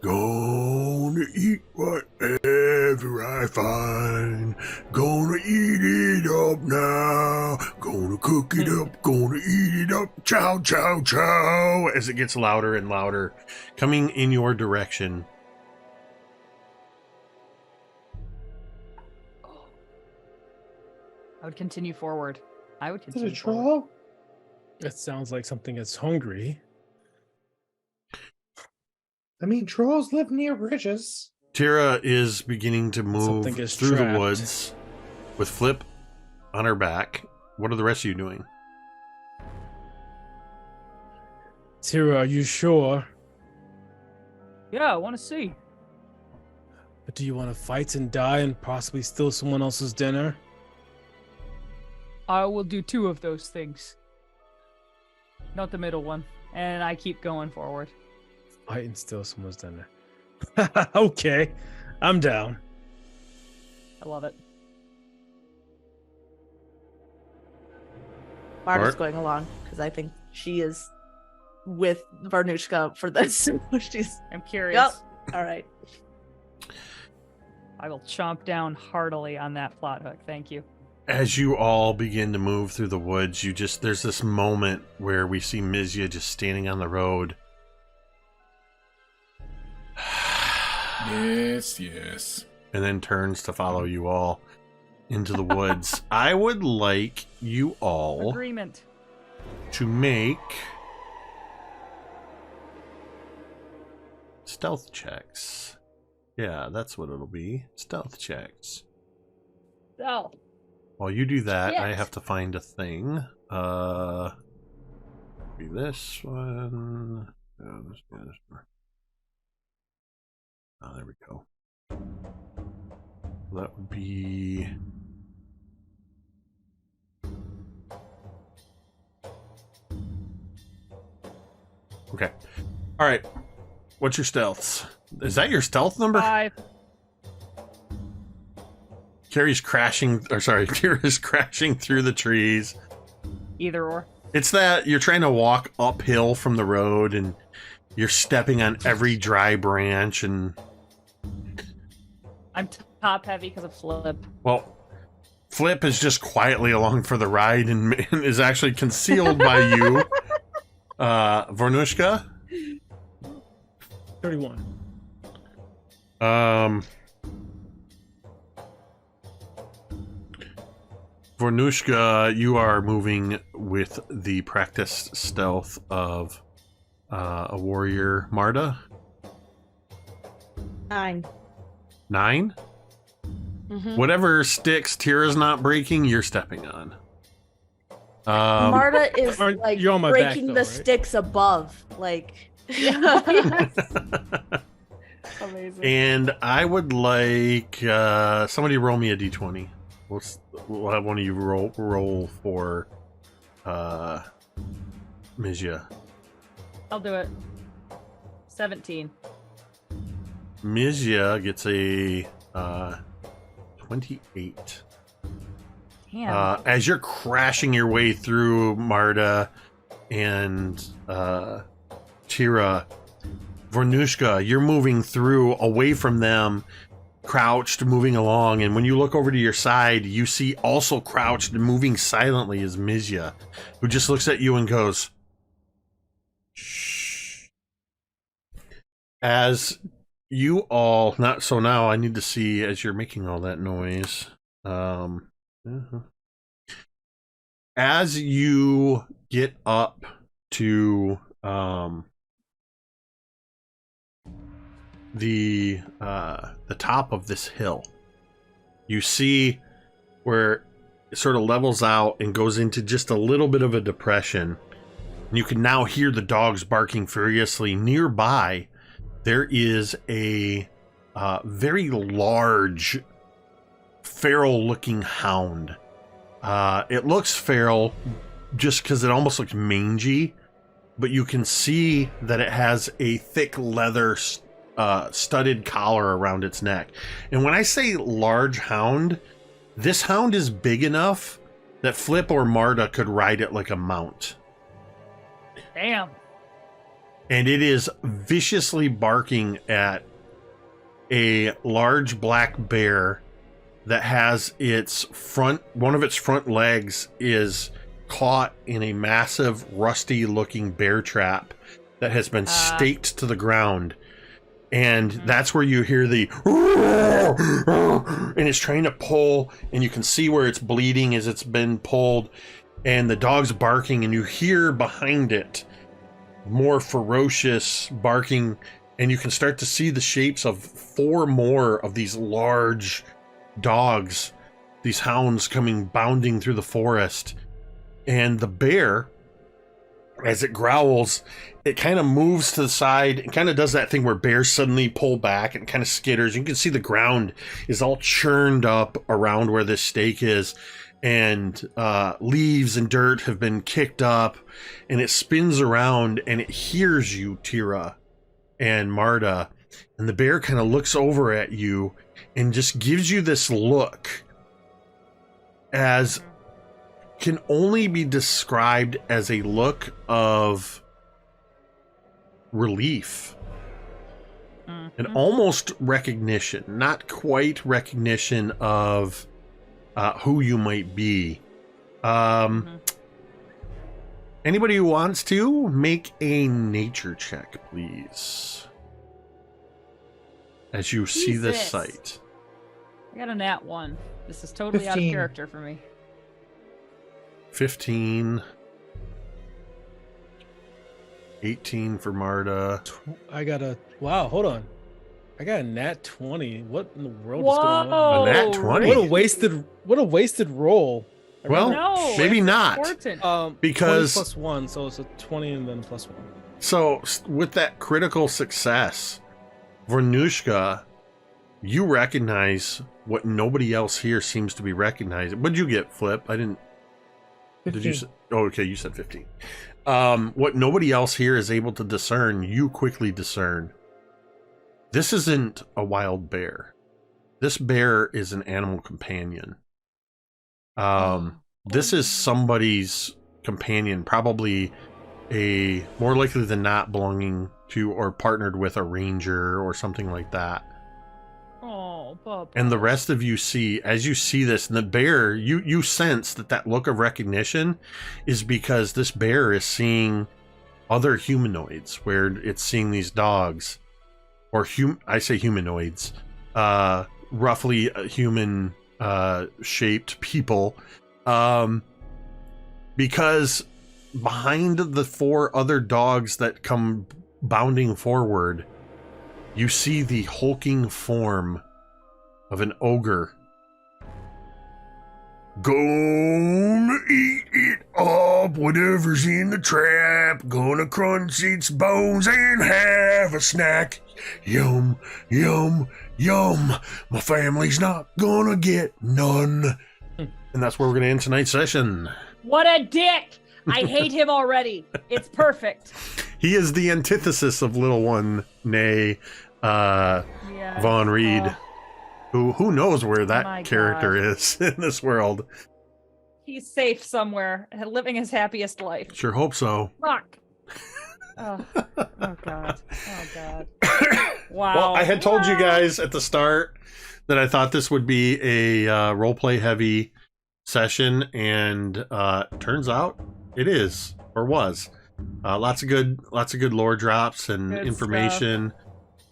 Gonna eat whatever I find. Gonna eat it up now. Gonna cook it up. Gonna eat it up. Chow, chow, chow. As it gets louder and louder, coming in your direction.
I would continue forward. I would
Is it
continue
a
forward.
troll?
That sounds like something that's hungry.
I mean, trolls live near bridges.
Teera is beginning to move
Something is
through
trapped.
the woods with Flip on her back. What are the rest of you doing?
Teera, are you sure?
Yeah, I want to see.
But do you want to fight and die and possibly steal someone else's dinner?
I will do two of those things. Not the middle one. And I keep going forward.
Fight and steal someone's dinner. Okay, I'm down.
I love it.
Marda's
Bart?
going along because I think she is with Vornush'ka for this. She's
I'm curious.
Yep. all right.
I will chomp down heartily on that plot hook. Thank you.
As you all begin to move through the woods, there's this moment where we see Mizya just standing on the road.
Yes, yes.
And then turns to follow you all into the woods. I would like you all
Agreement.
to make stealth checks. Yeah, that's what it'll be. Stealth checks.
Oh.
While you do that, I
Yes.
have to find a thing. Be this one. Oh, this one. Oh, there we go. That would be. Okay. All right. What's your stealths? Is that your stealth number?
5.
Carrie's crashing, or sorry, Teera's crashing through the trees.
Either or.
It's that you're trying to walk uphill from the road and you're stepping on every dry branch and,
I'm top heavy because of Flip.
well, Flip is just quietly along for the ride and is actually concealed by you. Vornush'ka?
31.
Vornush'ka, you are moving with the practiced stealth of a warrior. Marda?
9.
9?
Mhm.
Whatever sticks Teera's not breaking, you're stepping on.
Marda is
Aren't-
like
you're on my back,
breaking
though,
the
right?
sticks above. Like
Amazing.
And I would like somebody roll me a d20. We'll have one of you roll for Mizya.
I'll do it. 17.
Mizya gets a 28.
Damn.
As you're crashing your way through Marda and Teera, Vornush'ka, you're moving through away from them, crouched, moving along, and when you look over to your side, you see also crouched and moving silently is Mizya, who just looks at you and goes, shh. As you all, not so now I need to see as you're making all that noise. As you get up to the top of this hill, you see where it sort of levels out and goes into just a little bit of a depression. And you can now hear the dogs barking furiously. Nearby, there is a very large, feral-looking hound. It looks feral just because it almost looks mangy, but you can see that it has a thick leather studded collar around its neck. And when I say large hound, this hound is big enough that Flip or Marda could ride it like a mount.
Damn.
And it is viciously barking at a large black bear that has one of its front legs is caught in a massive rusty looking bear trap that has been staked to the ground. And that's where you hear the and it's trying to pull, and you can see where it's bleeding as it's been pulled, and the dog's barking, and you hear behind it more ferocious barking, and you can start to see the shapes of 4 more of these large dogs, these hounds coming bounding through the forest. And the bear, as it growls, it kind of moves to the side and kind of does that thing where bears suddenly pull back and kind of skitters. You can see the ground is all churned up around where this stake is, and leaves and dirt have been kicked up, and it spins around and it hears you, Teera and Marda, and the bear kind of looks over at you and just gives you this look as can only be described as a look of relief and almost recognition, not quite recognition of who you might be. Anybody who wants to make a nature check, please, as you see this sight.
I got a nat 1. This is totally
15.
out of character for me.
15. 18 for Marda.
I got a hold on. I got a nat 20. What in the world is going on?
A nat 20?
What a wasted roll.
Well,
No,
maybe
it's
not.
important.
Because
20 plus 1, so it's a 20 and then plus 1.
So with that critical success, Vornush'ka, you recognize what nobody else here seems to be recognizing. What did you get, Flip? I didn't.
15.
Did you say? Oh, okay, you said 15. What nobody else here is able to discern, you quickly discern. This isn't a wild bear. This bear is an animal companion. This is somebody's companion, probably a more likely than not belonging to or partnered with a ranger or something like that.
Oh, Papa.
And the rest of you see, as you see this, and the bear, you sense that look of recognition is because this bear is seeing other humanoids, where it's seeing these dogs, or I say humanoids, roughly human shaped people, because behind the 4 other dogs that come bounding forward, you see the hulking form of an ogre. Gonna eat it up, whatever's in the trap. Gonna crunch its bones and have a snack. Yum, yum, yum. My family's not gonna get none. And that's where we're gonna end tonight's session.
What a dick! I hate him already. It's perfect.
He is the antithesis of Little One, nay,
Yeah.
Vaughn Reed. Who knows where that
My
character
God.
is in this world?
He's safe somewhere, living his happiest life.
Sure hope so.
Fuck. Oh, oh God. Oh God. Wow.
Well, I had told you guys at the start that I thought this would be a roleplay heavy session, and turns out it is, or was. Lots of good lore drops and
Good
information.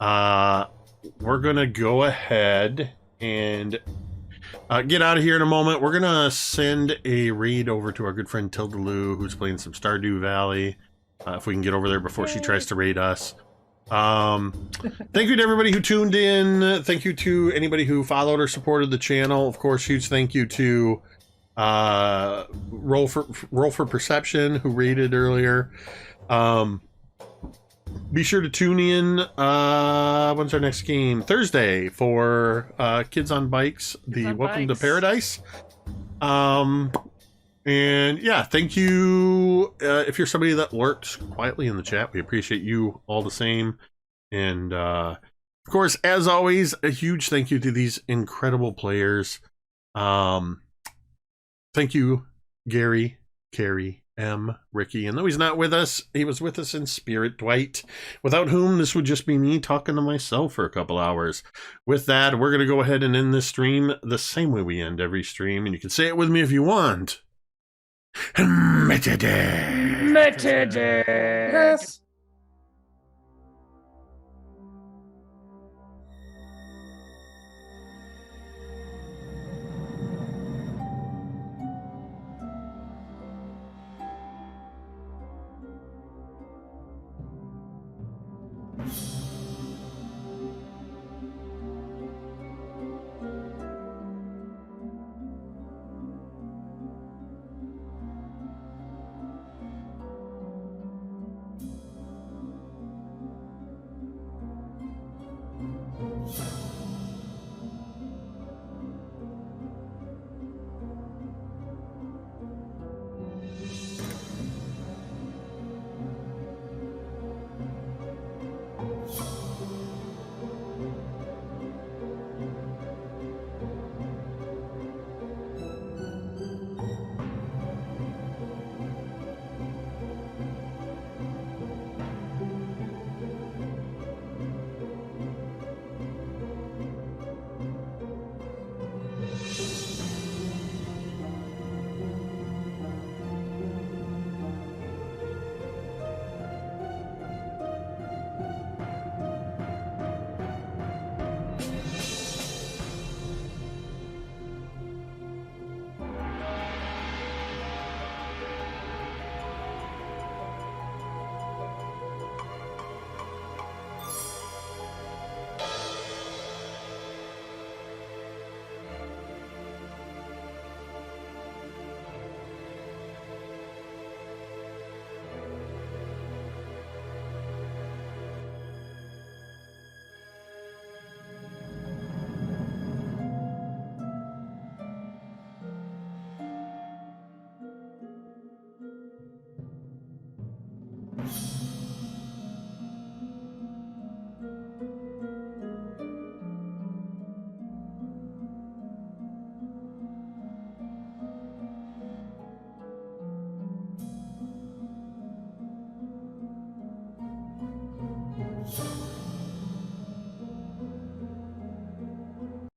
We're gonna go ahead and get out of here in a moment. We're gonna send a raid over to our good friend Tilda Lou, who's playing some Stardew Valley. If we can get over there before she tries to raid us. Thank you to everybody who tuned in. Thank you to anybody who followed or supported the channel. Of course, huge thank you to Roll for Perception, who raided earlier. Be sure to tune in. When's our next game? Thursday for Kids on Bikes, the Welcome to Paradise. And yeah, thank you. If you're somebody that lurks quietly in the chat, we appreciate you all the same. And of course, as always, a huge thank you to these incredible players. Thank you, Gary, Cari, M, Ricky, and though he's not with us, he was with us in spirit, Dwight, without whom this would just be me talking to myself for a couple hours. With that, we're going to go ahead and end this stream the same way we end every stream, and you can say it with me if you want.
Yes.